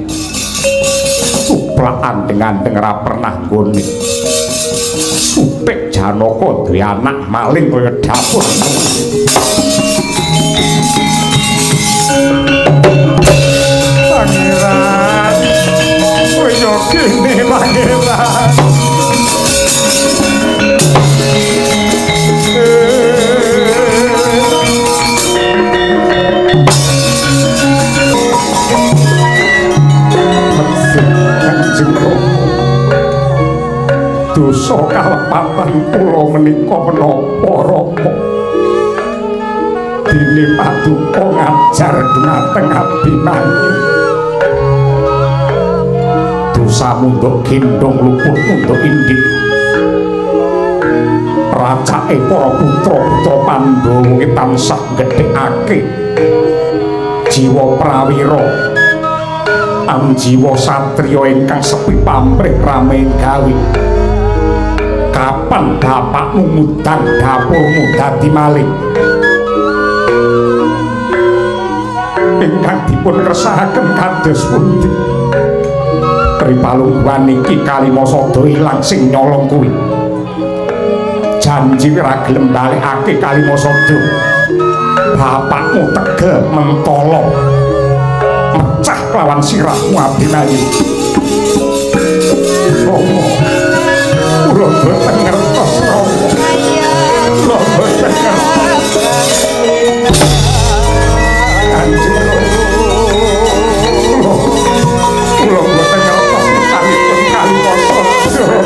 suplak andeng-andeng ora pernah nggone supik Janaka duwe anak maling kaya dapur pangeran kaya kene pangeran dosa kalepatan kula menika menapa Rama dene paduka ngajar dhumateng Abimanyu dosa munduk gendong luput munduk indik racake para putra-putra Pandhawa ki tansah gedhekake jiwa prawira jiwa satriya ingkang sepi pamrih rame gawe. Kapan bapakmu mudang dapurmu dadi maling ingkang dipun kersahaken kados pundi ripalungguhan iki Kalimasada ilang sing nyolong kuwi janji ora gelem balekake Kalimasada bapakmu tegel mentolo mecah lawan sirahmu Abimanyu kula boten ngertos Rama kula boten ngertos Kanjeng Rama kula boten ngertos kalipun Kalimasada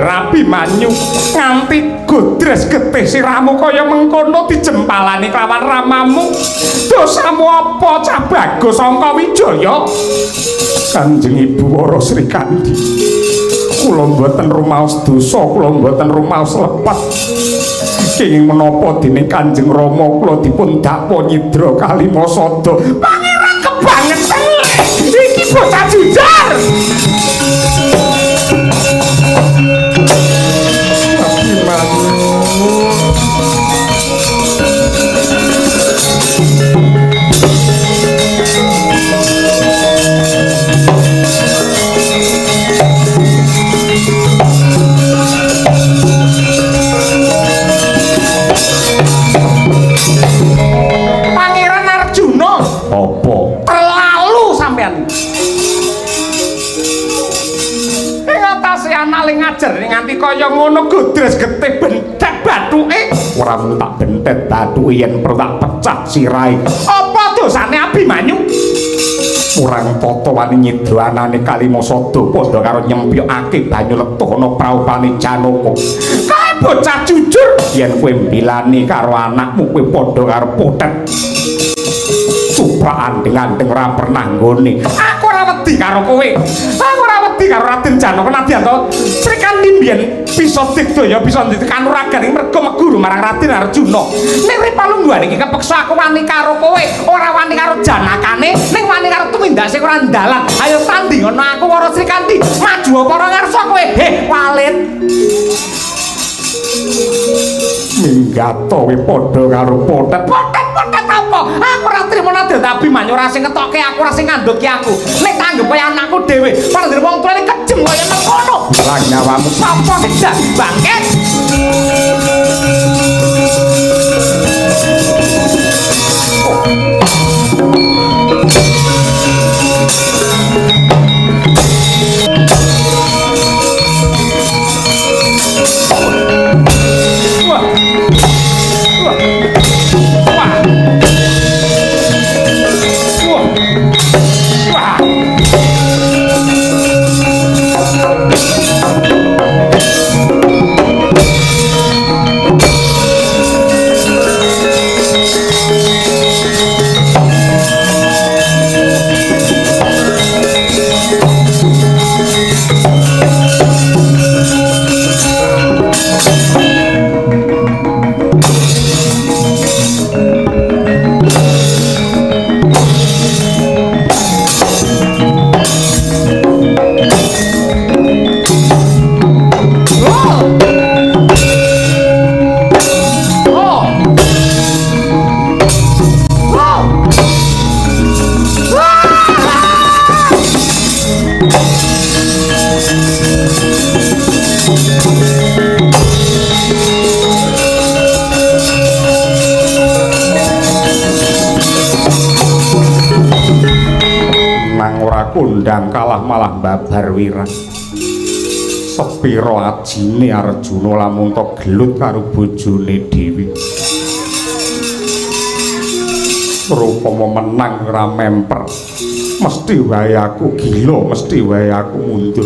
Abimanyu nganti godres getih siramu kaya mengkono dijempalani kelawan ramamu dosamu apa Cah Bagus Sangka Wijaya Kanjeng Ibu Wara Sri Kandi kula mboten rumaos dosa kula mboten rumaos lepat kenging menapa dening Kanjeng Rama kula dipun dakwa nyidra Kalimasada pangeran kebangetan iki bocah jujar Pangeran Arjuna apa terlalu sampean ing atase anale ngajar nganti kaya ngono godres getih bentet bathuke ora mung tak bentet bathuke yen perlu tak pecah sirahe apa dosane Abimanyu Murang tata wani nyidranane Kalimasada padha karo nyempyokake banyu letuh ana praupane Janaka. Kae bocah jujur yen kowe mbilani karo anakmu kowe padha karo potet. Cuprakan dengan ora pernah nggone. Aku ora wedi karo kowe. Aku ora wedi karo Raden Janaka nadyan to. Srikandi mbiyen bisa digdaya bisa ditekan uragan mergo meguru marang Raden Arjuna. Ning ripalungguhan iki kepeksa aku wani karo kowe, ora wani karo janakane, ning wani karo tumindase ora ndalan. Ayo tandingana aku karo Srikandi. Maju apa ora ngarsa kowe? Walit. Minggato kowe padha karo potet. Potet apa? Aku ora trimo nadyan Abimanyu ora sing ngetokke aku, ora sing ngandhuki aku. Nek tanggep kaya anakku dhewe, panjenengan wong tuane kejem kaya mengkono. Lah nyawamu sapa sing bangkit? Kondang kalah malah babar wirang. Sepiro ajine Arjuna lamun tok gelut karo bojone dhewe. Rupama menang ora memper. Mesti wae aku gila, mesti wae aku mundur.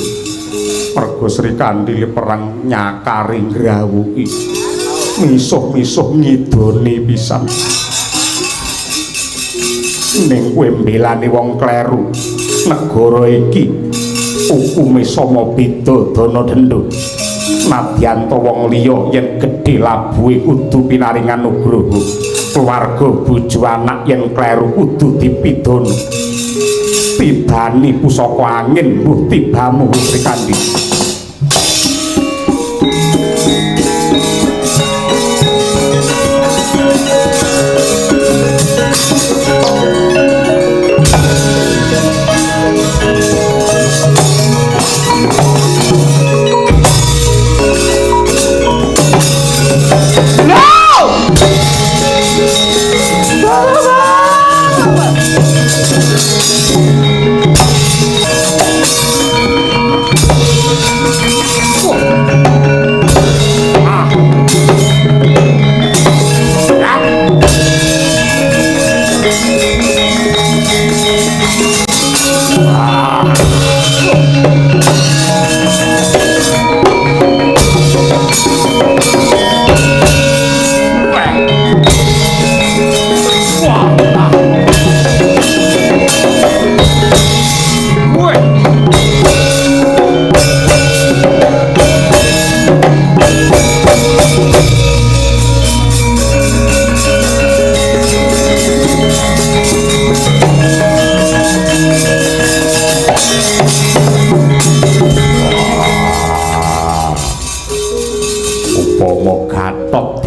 Mergo Srikandi perang nyakari ngrawuhi. Misuh-misuh ngidoni pisan. Ning kowe mbelani wong kleru. Negara iki hukume sama beda dana dendho. Nadyan to wong liya yen gedhe labuhe kudu pinaringan nugraha. Keluarga bojo anak yen kleru kudu dipidana. Tibani pusaka angin mbuh tibamu Srikandi.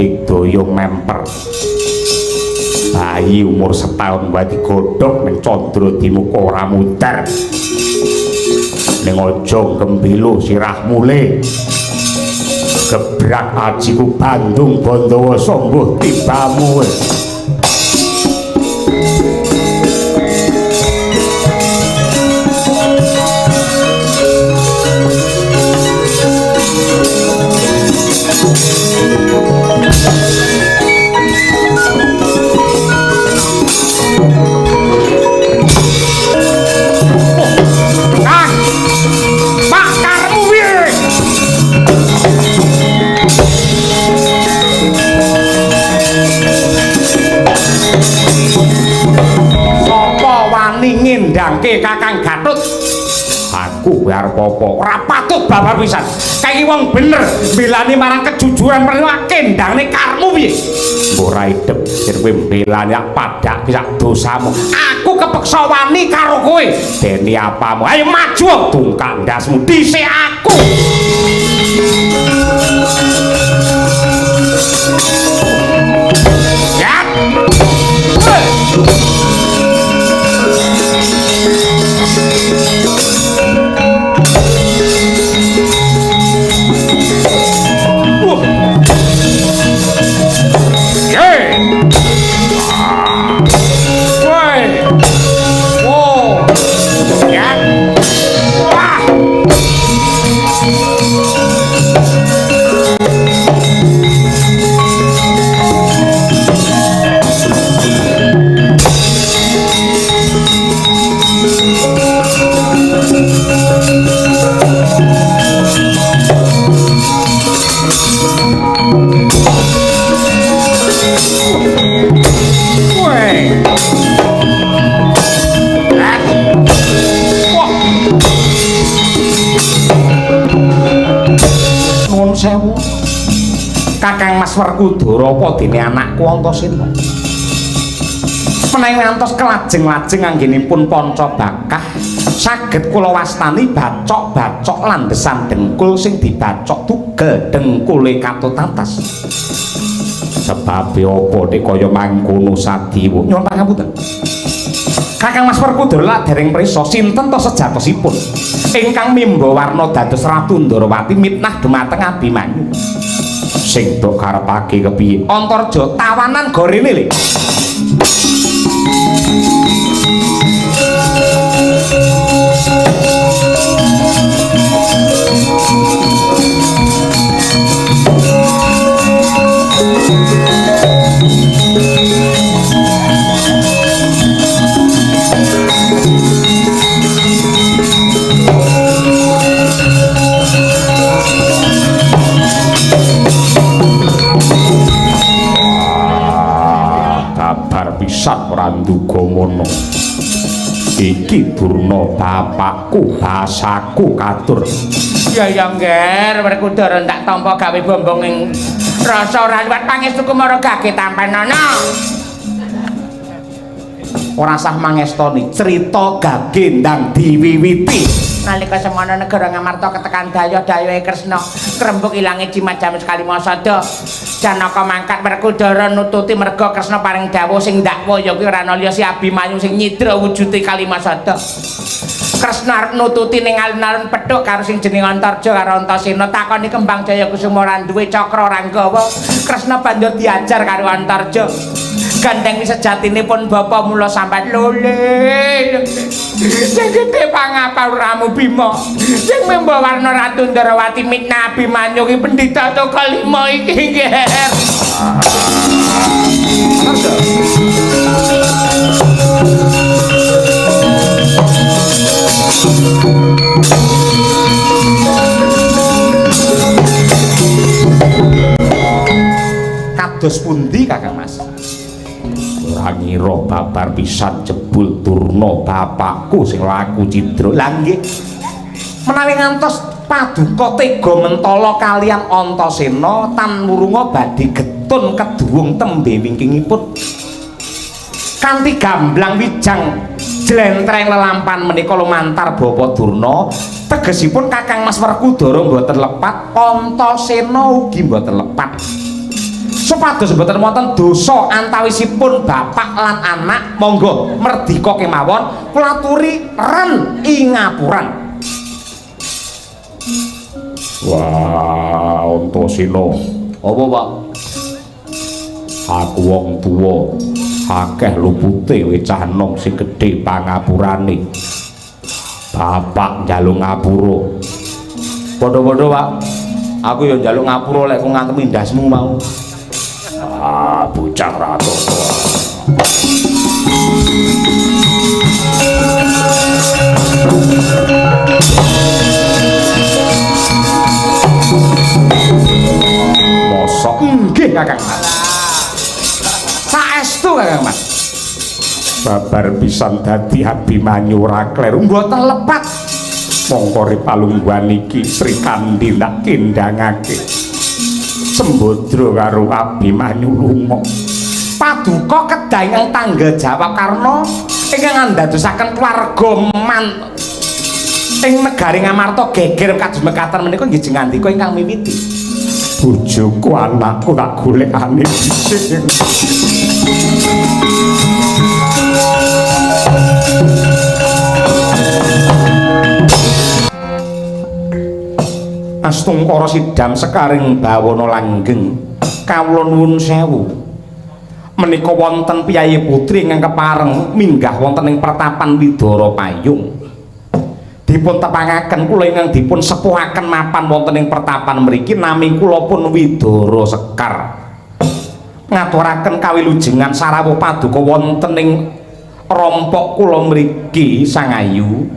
Digdaya memper bayi umur setahun wae digodhog ning Candra Dimuka ora mudar ning aja gembelo sirah mule gebrak ajiku Bandung Bandawa sombuh tibamu kowe arep apa? Ora patut babar pisan. Kae wong bener mbelani marang kejujuran menawa kendangne karmu piye? Ora idep yen kowe mbelani ak padak sak dosamu. Aku kepeksa wani karo kowe. Dene apamu? Ayo maju tungkak ndasmu dhisik aku. Ya. Sewu Kakang Mas Werkudara apa dene anakku Antasena menawi ngantos kelajeng-lajeng anggenipun panca bakah saged kula wastani bacok-bacok landesan dengkul sing dibacok tugel dengkule katutantas sebabe apa nek kaya mangkono sadiwu nyuwun pangapunten Kakang Mas Werkudara dereng prisa sinten to sejatosipun ingkang mimba warna dados Ratu Ndarawati mitnah dhumateng Abimanyu sing tok karepake kepiye Antarja tawanan gorene lho pisan ora nduga mono iki Durna bapakku basaku katur ya ngger Werkudara ndak tampa gawe bombong ing rasa ora liwat pangestu kumara gage tampenana ora sah mangestoni cerita gage ndang diwiwiti nalika semana negara Ngamarta ketekan daya-dayae Kresna krembuk ilange jimat jamus Kalimasada Janaka mangkat Werkudara nututi merga Kresna paring dawuh sing ndakwa ya kuwi ora ana liya si Abimanyu sing nyidra wujude Kalimasada Kresna nututi ning alun-alun Pethuk karo sing jeneng Antarja karo Antasena takoni Kembang Jaya Kusuma ora duwe cakra ranggawa Kresna banjur diajar karo Antarja gandeng sejatinipun bapa mula sambat lole sing gedhe pangapal Ramu Bima sing memba warna Ratu Ndarawati mitnah Abimanyu ki pendhita to kalima iki nggih kados pundi Kakang Mas ora ngira babar pisan jebul Durna bapakku sing laku cidra lha nggih menawi ngantos paduka tega mentala kalian Antasena tan murunga badhe getun keduwung tembe wingkingipun kanthi gamblang wijang jlentreng lelampan menika lumantar Bapa Durna tegesipun Kakang Mas Werkudara mboten lepat Antasena ugi mboten lepat supados mboten wonten dosa antawisipun bapak lan anak monggo merdika kemawon kula aturi ren ing ngapuran wah Antasena apa Pak aku wong tuwa akeh lupute wecah enom sing gedhe pangapurane bapak njaluk ngapura padha-padha Pak aku ya njaluk ngapura lek kok ngantem ndasmu mau bocah ratu mosok nggih Kakang saestu Kakang Mas babar pisan dadi Abimanyu ora kleru mboten lepat mongko ripalungguhan iki Sri Kandi ndak kendhangake Sembadra karo Abimanyu lunga paduka kedah ingkang tanggal jawab karena ingkang ndadosaken keluarga ing negari Ngamarta geger kados mekaten menika nggih jengandika ingkang miwiti bojoku anakku tak golekane dhisik Astungkara Sidam sekaring bawana langgeng kawula nuwun sewu menika wonten piyayi putri ingkang kepareng minggah wonten ing pertapan Widara Payung dipun tepangaken kula ingkang dipun sepuhaken mapan wonten ing pertapan mriki nami kula pun Widara Sekar ngaturaken kawilujengan sarawuh paduka wonten ing rompok kula mriki Sang Ayu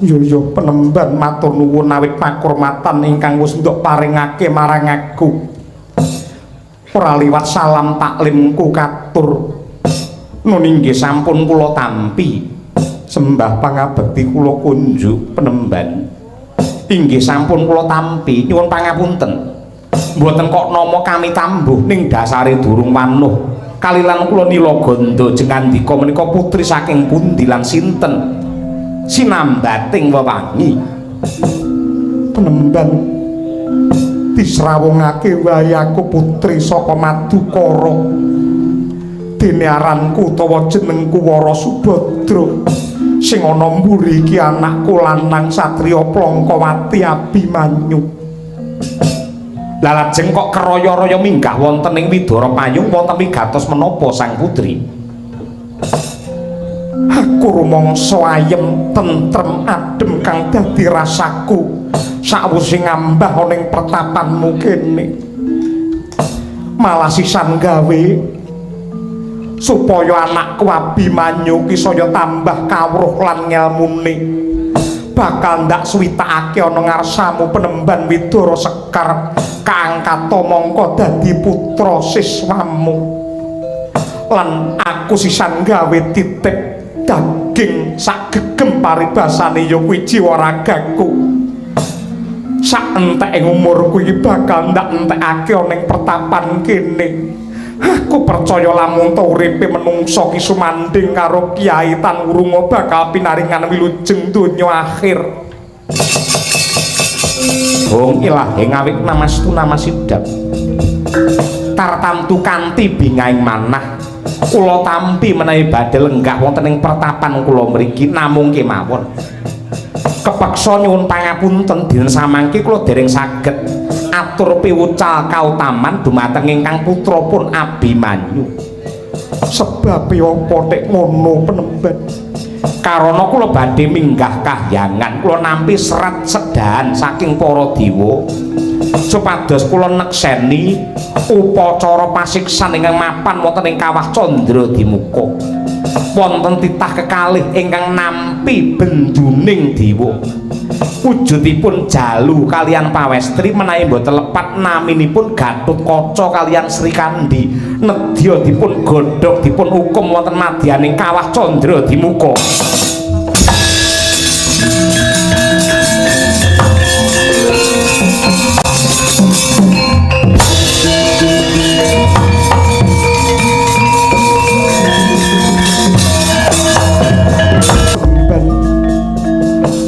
yo penemban matur nuwun awit pakurmatan ingkang wis nduk paringake marang aku ora liwat salam taklimku katur nun inggih sampun kula tampi sembah pangabekti kula kunjuk penemban inggih sampun kula tampi nyuwun pangapunten mboten kok nama kami tambuh ning dasare durung wanuh kalilan kula Nilaganda jengandika menika putri saking pundi lan sinten sinambating wewangi penemban disrawungake wae aku putri saka Madukara dene aranku utawa jenengku Wara Subadra sing ana mburi iki anakku lanang satriya Plangkawati Abimanyu lajeng kok keraya-raya minggah wonten ing Widara Payung wonten wigatos menapa sang putri aku rumangsa ayem tentrem adem kang dadi rasaku sawise ngambah ning pertapanmu kene malah sisan gawe supaya anakku Abimanyu ki saya tambah kawruh lan ngelmune bakal ndak suwitakake ana ngarsamu penemban Widara Sekar kaangkata mangka dadi putra siswamu lan aku sisan gawe titik daging sak gegem paribasane ya kuwi jiwa ragaku sak entek umurku iki bakal ndak entekake ning pertapan kene aku percaya lamun ta uripe menungsa ki sumanding karo Kyai Tan Wurunga bakal pinaringan wilujeng donya akhir Hong ilahe ngawit namastu namasidap tartamtu kanthi bingaing manah kula tampi menawi badhe lenggah wonten ing pertapan kula mriki namung kemawon kepeksa nyuwun pangapunten dinten samangke kula dereng saged atur piwucal kautaman dumateng ingkang putrapun Abimanyu sebab apa nek ngono penemban karana kula badhe minggah kahyangan kula nampi serat sedahan saking para dewa supados kula nekseni upacara pasiksan ingkang mapan wonten ing Kawah Candradimuka wonten titah kekalih ingkang nampi benduning dewa wujudipun Jalu kalian Pawestri menawi boten lepat naminipun Gatotkaca kalian Sri Kandi nedya dipun godhog dipun hukum wonten madyaning Kawah Candradimuka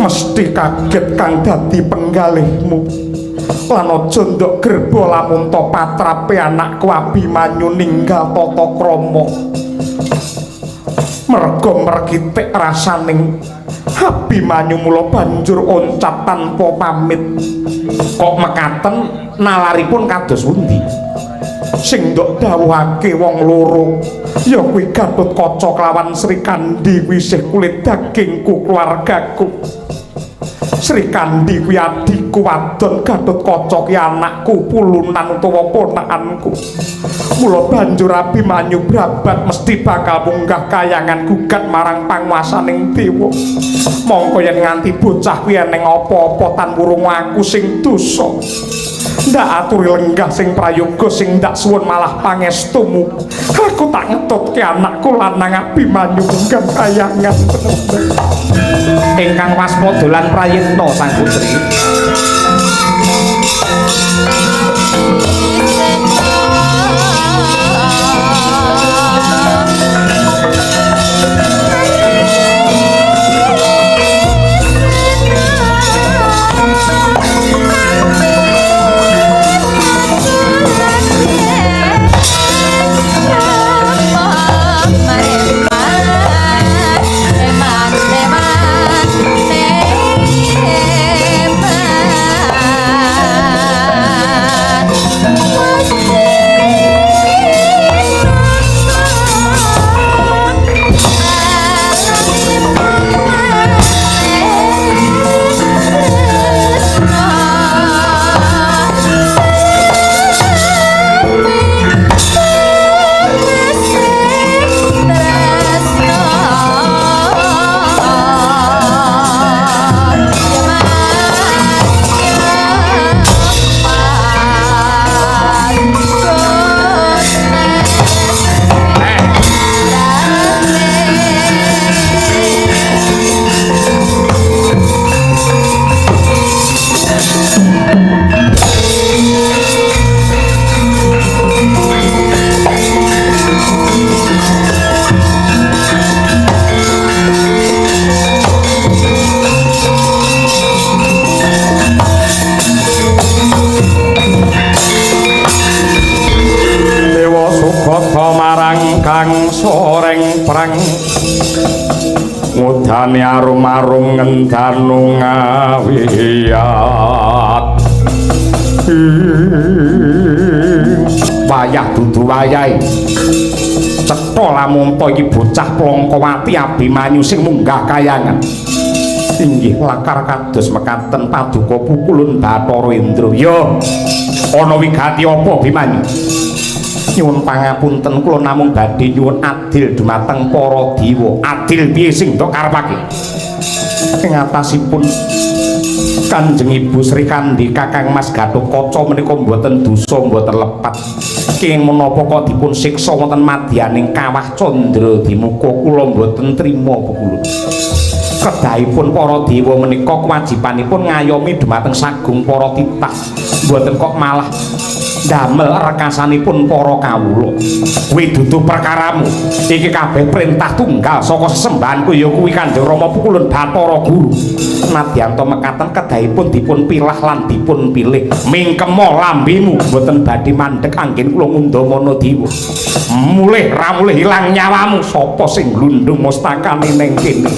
mesti kaget kang dadi penggalihmu lan aja nduk gerba lamun to patrape anakku Abimanyu ninggal tata krama merga mergitik rasaning Abimanyu mula banjur oncat tanpa pamit kok mekaten nalaripun kados pundi sing nduk dawuhake wong loro ya kuwi Gatotkaca kelawan Sri Kandi wisih kulit dagingku keluargaku Sri Kandi kuwi adikku wadon, Gatotkaca ki anakku, pulunan utawa ponakanku. Mula banjur Abimanyu brabat mesti bakal munggah kayangan gugat marang panguwasaning dewa. Mongko yen nganti bocah kuwi eneng apa-apa tan wurung aku sing dosa. Ndak aturi lenggah sing prayoga sing ndak suwun malah pangestumu. Aku tak ngetutke anakku lanang Abimanyu munggah kayangan. Ingkang waspada lan prayitna Sang Putri. Ngudane arum-arum ngendanu ngawiyat. Wayah dudu wayahe. Cetha lamun iki bocah Plongkowati Abimanyu sing munggah kayangan. Inggih lakar kados mekaten paduka pukulun Bathara Indra. Ya, ana wigati apa Abimanyu? Nyuwun pangapunten kula namung badhe nyuwun adil dumateng para dewa. Adil piye sing ndok karepake? Ing atasipun Kanjeng Ibu Sri Kandi Kakang Mas Gatotkaca menika mboten dosa mboten lepat. Kenging menapa kok dipun siksa wonten madyaning Kawah Candra Dimuka kula mboten trima pukulun. Kedahipun para dewa menika kewajibanipun ngayomi dumateng sagung para titah. Mboten kok malah damel rekasanipun para kawula. Kuwi dudu perkaramu. Iki kabeh perintah tunggal saka sesembahanku ya kuwi Kanjeng Rama Pukulun Bathara Guru. Nadyanto mekaten kedahipun dipun pilah lan dipun pilih. Mingkema lambemu mboten badhe mandheg anggen kula ngundamana dewa. Mulih ra mulih ilang nyawamu sapa sing glundung mustakane ning kene.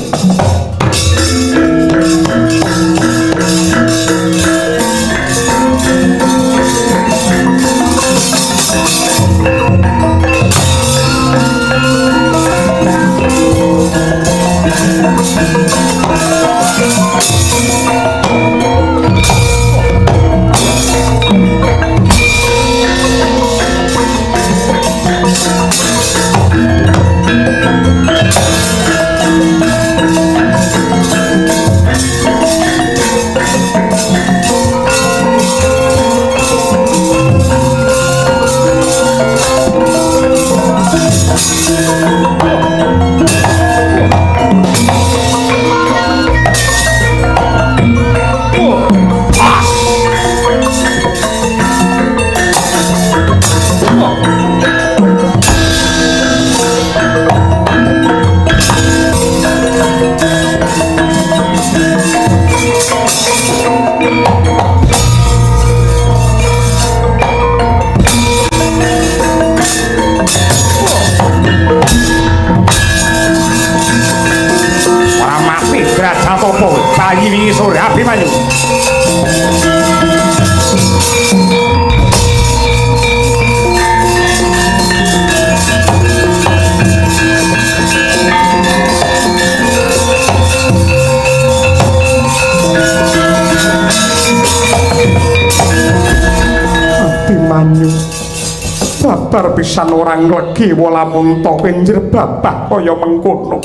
babar pisan orang legi walamun to pinjer babah kaya mengkono.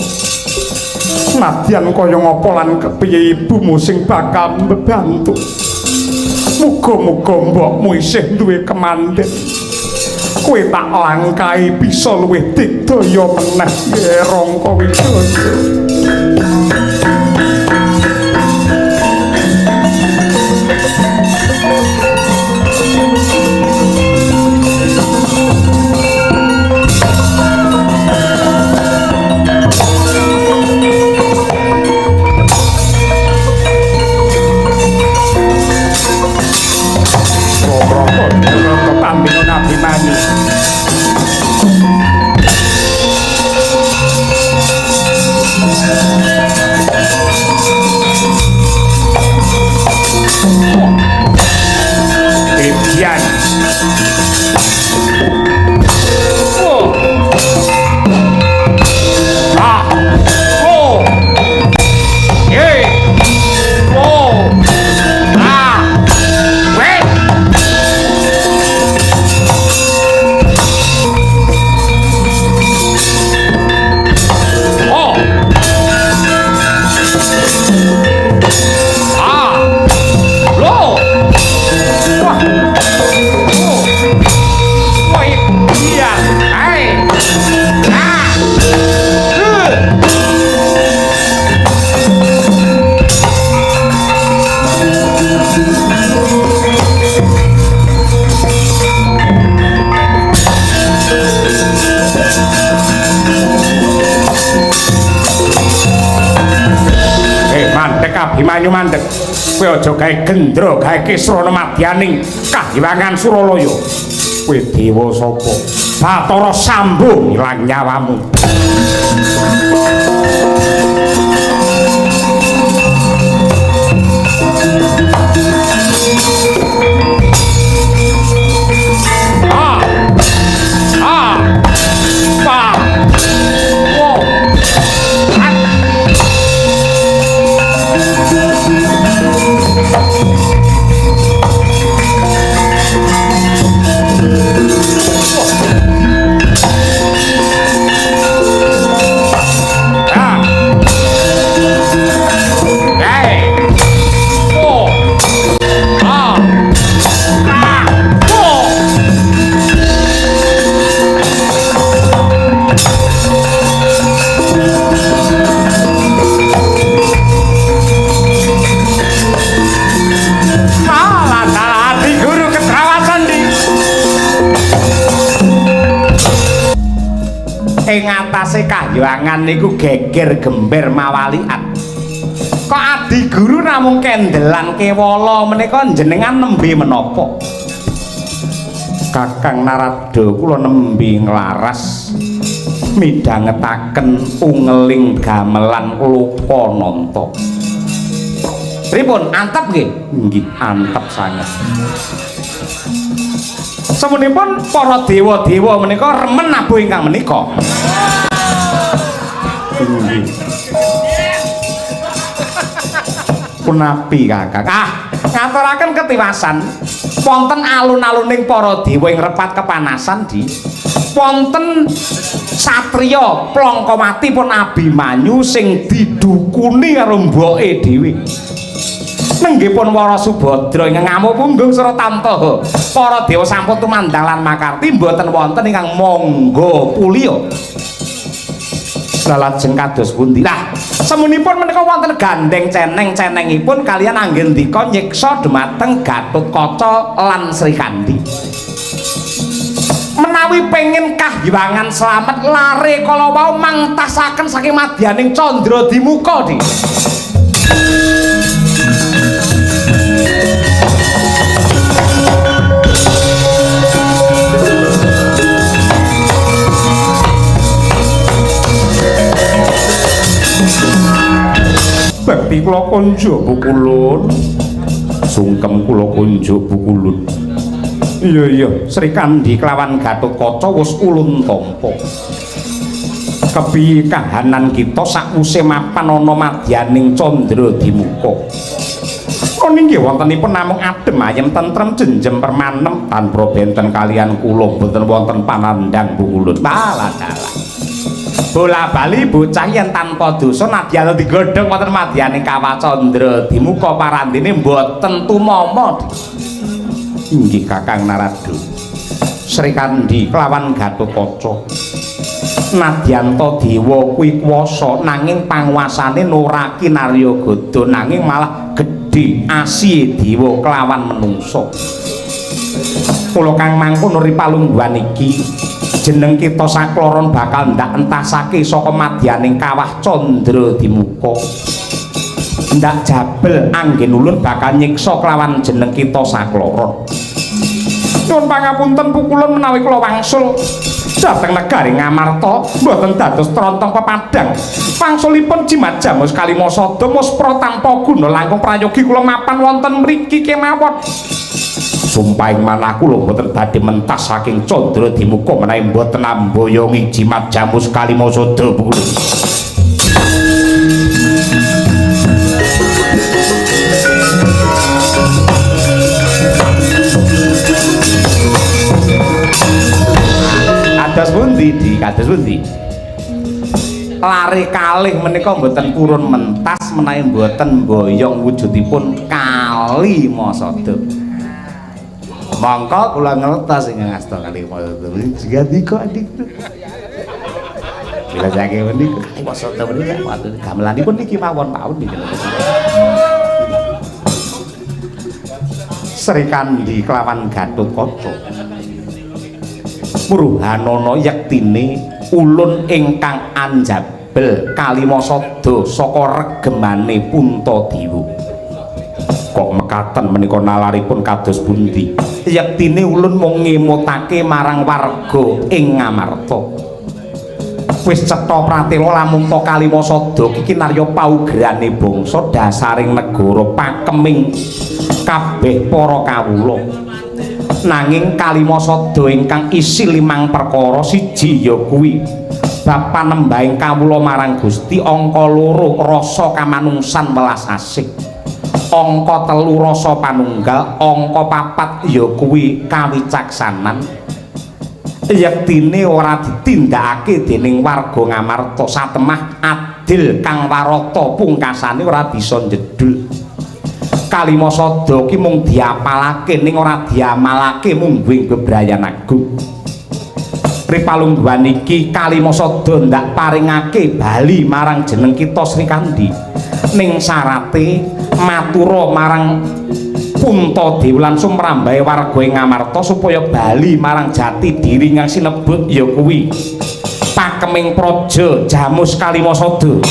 Nadyan kaya ngapa lan kepiye ibumu sing bakal mbebantu. Muga-muga mbokmu isih duwe kemandhen. Kowe tak langkai bisa luwih digdaya meneh Rangka Wijaya. Abimanyu mandeg kowe aja gawe gendra gawe kisrana madyaning Kahyangan Suralaya. Kowe dewa sapa? Bathara Sambu ilang nyawamu. Ing atase Kahyangan niku geger gember mawaliat. Kok Adi Guru namung kendelan kewala menika jenengan nembe menapa? Kakang Narada kula nembe nglaras midhangetaken ungeling gamelan Lokananta. Pripun antep nggih? Nggih, antep sanget. Semunipun para dewa-dewa menika remen nabuh ingkang menika. Nggih. Punapi Kakang. Ngaturaken ketiwasan wonten alun-aluning para dewa ing repat kepanasan di. Wonten satriya Plangkamati pun Abimanyu sing didukuni karo mboke dhewe. Nenggipun Wara Subadra ingkang ngamuk punggung Sura Tantaha. Para dewa sampun tumandang lan makarti mboten wonten ingkang mangga puliya. Lajeng kados pundi? Lah, semunipun menika wonten gandeng ceneng-cenengipun kaliyan anggendika nyiksa dumateng Gatotkaca lan Srikandi. Menawi pengin Kahyangan slamet lare kala wau mangtasaken saking madyaning Candra Dimuka di. Bekti kula konjo bukulun, sungkem kula konjo bukulun. Iya Srikandi kelawan Gatotkaca wis ulun tampa. Kepiye kahanan kita sakwuse mapan ana madyaning Candra Dimuka? Kon inggih wontenipun namung adem ayem tentrem jenjem permanem tanpa benten kalian kula boten wonten panandang bungulun. Dalah. Bola bali bocah yen tanpa dosa nadyan digodhong wonten madyaning Kawah Candra dimuka parandene mboten tumama. Inggih Kakang Narada. Sri Kandi kelawan Gatotkaca. Nadyan ta dewa kuwi kuwasa nanging panguwasane ora kinarya gada nanging malah gedhe asihe dewa kelawan menungsa. Kula kang mangkon uri palungguhan iki jeneng kita sakloron bakal ndak entasake saka madyaning Kawah Candra dimuka. Ndak jabel anggen ulun bakal nyiksa kelawan jeneng kita sakloron. Nyuwun pangapunten pukulun menawi kula wangsul dhateng negari Ngamarta mboten dados trontong pepadang. Wangsulipun jimat jamus Kalimasada muspra tanpa guna langkung prayogi kula mapan wonten mriki kemawon. Sumpahing manah kula mboten badhe mentas saking Candra dimuka menawi mboten amboyongi jimat jamus Kalimasada pukulun. Kados pundi? Lare kalih menika mboten purun mentas menawi mboten boyong wujudipun Kalimasada. Mangka kula ngertos ing ngasta Kalimasada. Jika adik. Bila saking menika Kalimasada menika wonten gamelanipun niki mawon niki. Sri Kandi kelawan Gatotkaca. Purhanana yektine ulun ingkang anjabel Kalimasada saka regemane Puntadewa. Kok mekaten menika nalaripun kados pundi? Yektine ulun mung ngemutake marang warga ing Ngamarta. Wis cetha pratela lamun ta Kalimasada iki kinarya paugerane bangsa dasaring negara pakeming kabeh para kawula. Nanging Kalimasada ingkang isi 5 perkara siji ya kuwi bab panembahing kawula marang Gusti, angka 2 rasa kamanungsan welas asih, angka 3 rasa panunggal, angka 4 ya kuwi kawicaksanan. Yektine ora ditindakake dening warga Ngamarta satemah adil kang warata pungkasane ora bisa njedul. Kalimasada ki mung diapalake ning ora diamalake mungguing bebrayan agung. Ripalungguhan iki Kalimasada ndak paringake bali marang jeneng kita Sri Kandi. Ning syarate matura marang Puntadewa lan sumrambahe warga ing Ngamarta supaya bali marang jati diri kang sinebut ya kuwi pakeming praja jamus Kalimasada.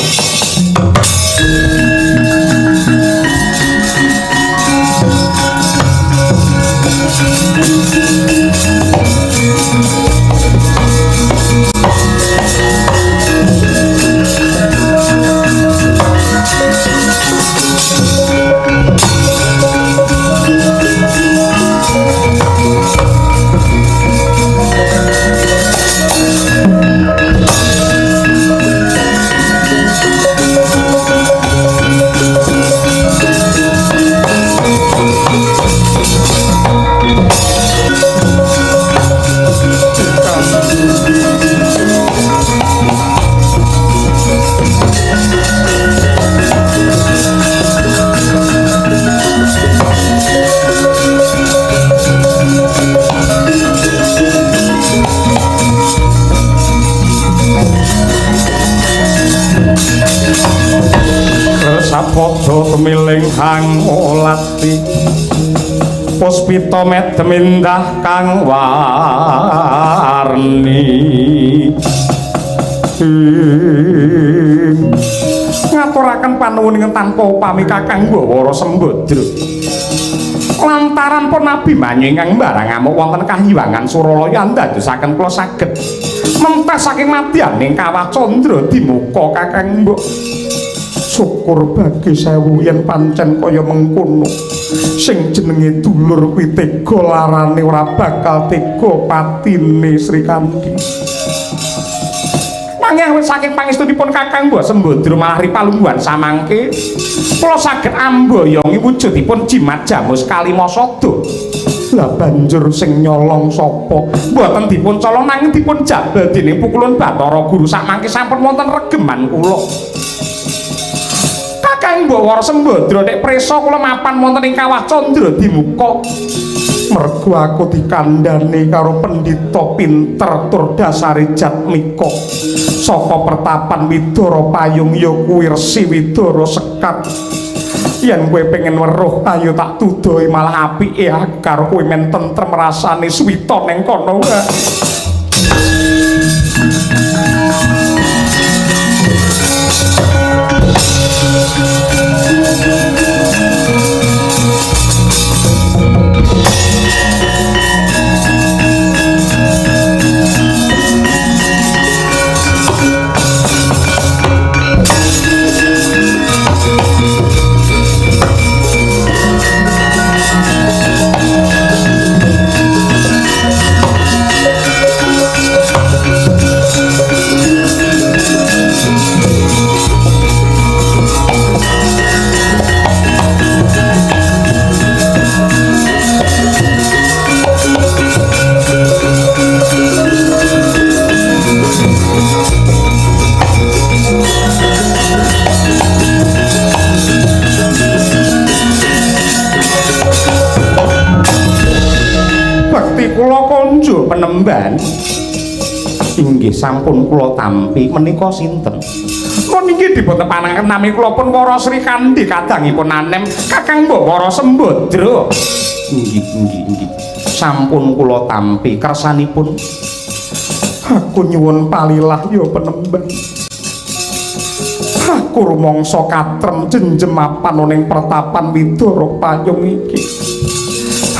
Sapodo temiling hang olati puspita medhemindah kang warni ngaturaken panuwun tanpa upami Kakang Bawara Sembadra lantaran pun Abimanyu ingkang mbarang amuk wonten kahiwangan Suralaya ndadosaken kula saged mentas saking madyaning Kawah Candra dimuka Kakang Mbok. Syukur bagi sewu yen pancen kaya mengkono sing jenenge dulur kuwi tega larane ora bakal tega patine Sri Kandi. Nanging saking pangestunipun Kakang Mbok Sembadra malah ripalungguhan samangke kula saged amboyongi wujudipun jimat Jamus Kalimasada. Lah banjur sing nyolong sapa? Mboten dipun colong nanging dipun jabal dening pukulan Bathara Guru samangke sampun wonten regeman kula. Kakang Mbok Sembadra nek prisa kula mapan wonten ing Kawah Candra Dimuka. Mergo aku dikandhani karo pendhita pinter tur dasare Jatmika saka pertapan Widara Payung ya kuwi Resi Widara Sekar. Yen kowe pengen weruh ayo tak tudohi malah apike akar kowe men tentrem rasane suwita ning kono wae. Kula konjo penemban inggih sampun kula tampi menika sinten? Mun inggih dipuntepananken nami kula pun Wara Sri Kandi kadangipun anem Kakang Mbok Wara Sembadra. Inggih sampun kula tampi kersanipun. Aku nyuwun palilah ya penemban. Aku rumangsa katrem jenjemapan ning pertapan Widara Payung iki.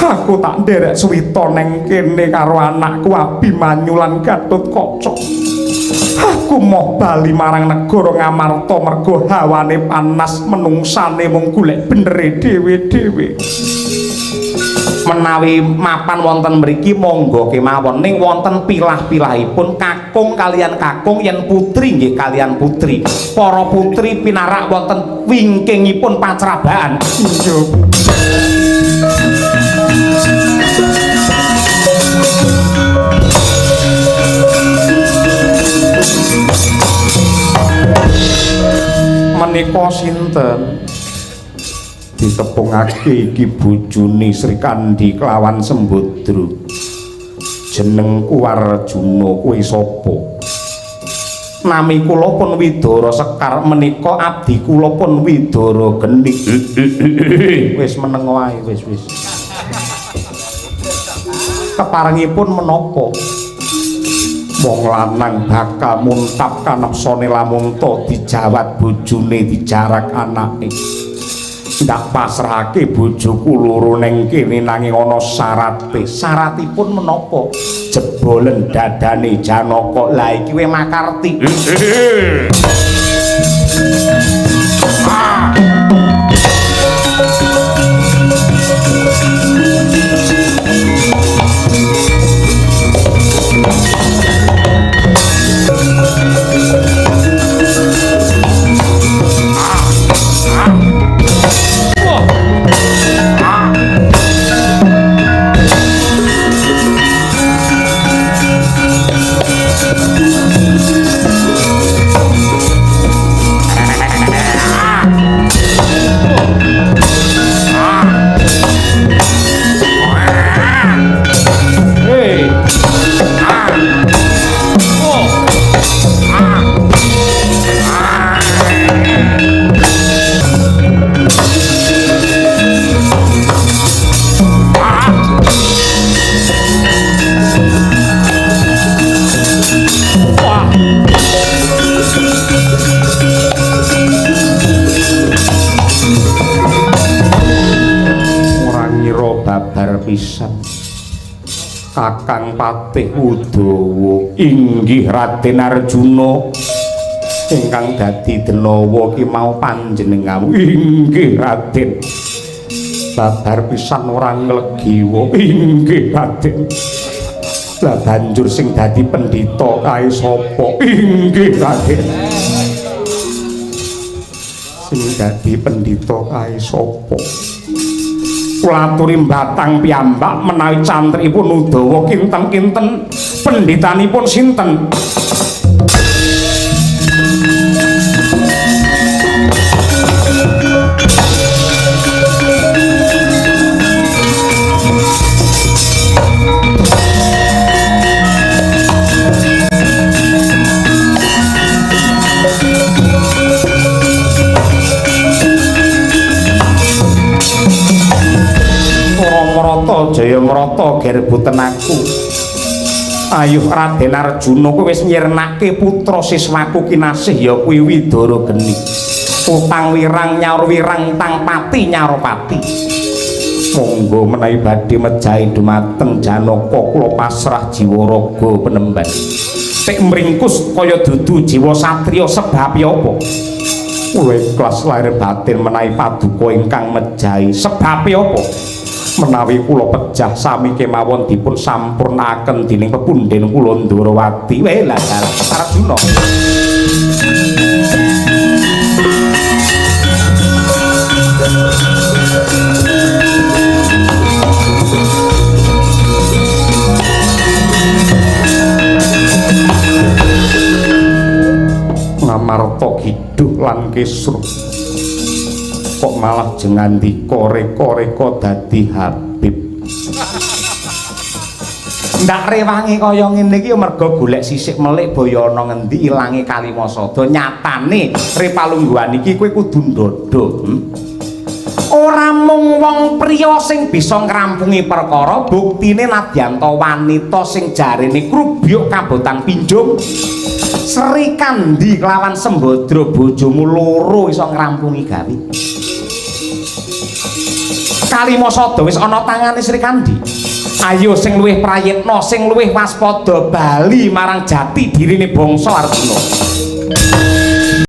Aku tak nderek suwita neng kene karo anakku Abimanyu lan Gatotkaca. Aku moh bali marang negara Ngamarta mergo hawane panas menungsane mung golek benere dhewe-dhewe. Menawi mapan wonten mriki monggo kemawon ning wonten pilah-pilahipun kakung kalian kakung yen putri nggih kalian putri. Para putri pinarak wonten wingkingipun pacrabaan. Iya. Menika sinten? Ditepungake iki bojone Sri Kandi kelawan Sembadra. Jenengku Arjuna, kowe sapa? Nami kula pun Widara Sekar, menika abdi kula pun Widara Geni. Wis meneng wae, wis. Keparengipun menapa? Wong lanang bakal muntap kanepsane lamun to dijawat bojone dijarak anake. Ndak pasrahake bojoku loro ning kene nanging ana syarate. Syaratipun menapa? Jebolen dadane Janaka. Lah iki we makarti. Pisan Kakang Patih Udawa inggih Raden Arjuna ingkang dadi denawa ki mau panjenengan inggih Raden. Babar pisan ora nglegiwa inggih Raden. Lah banjur sing dadi pendhita kae sapa? Inggih Raden. Sing dadi pendhita kae sapa? Kula aturi mbatang piyambak menawi cantripun Udawa kinten-kinten pendhitanipun sinten? Jayamrata gerbuten aku. Ayuh Raden Arjuna kowe wis nyirnake putra siswaku kinasih ya kuwi Widara Geni. Utang wirang nyaur wirang tang pati nyaropati. Monggo menawi badhe mejahi dumateng Janaka kula pasrah jiwa raga penemban. Tek mringkus kaya dudu jiwa satriya sebab apa? Kula ikhlas lahir batin menawi paduka ingkang mejahi sebab apa? Menawi kula pejah sami kemawon dipun sampurnaken dening pepunden kula Ndrawati. Welah Arjuna. Ngamarta Kidul lan Kesru kok malah jengandika reka-reka dadi Habib. Ndak rewangi kaya ngene iki mergo golek sisik melik baya ana ngendi ilange Kalimasada. Nyatane Repalungguhan iki kowe kudu ndodho. Ora mung wong priya sing bisa ngrampungi perkara, buktine nadyanta wanita sing jarene krubyuk kabotan pinjung Sri Kandi kelawan Sembadra bojomu loro iso ngrampungi gawe. Kalimasada wis ana tangane Sri Kandi. Ayo sing luwih prayitna, sing luwih waspada bali marang jati dirine bangsa Arjuna.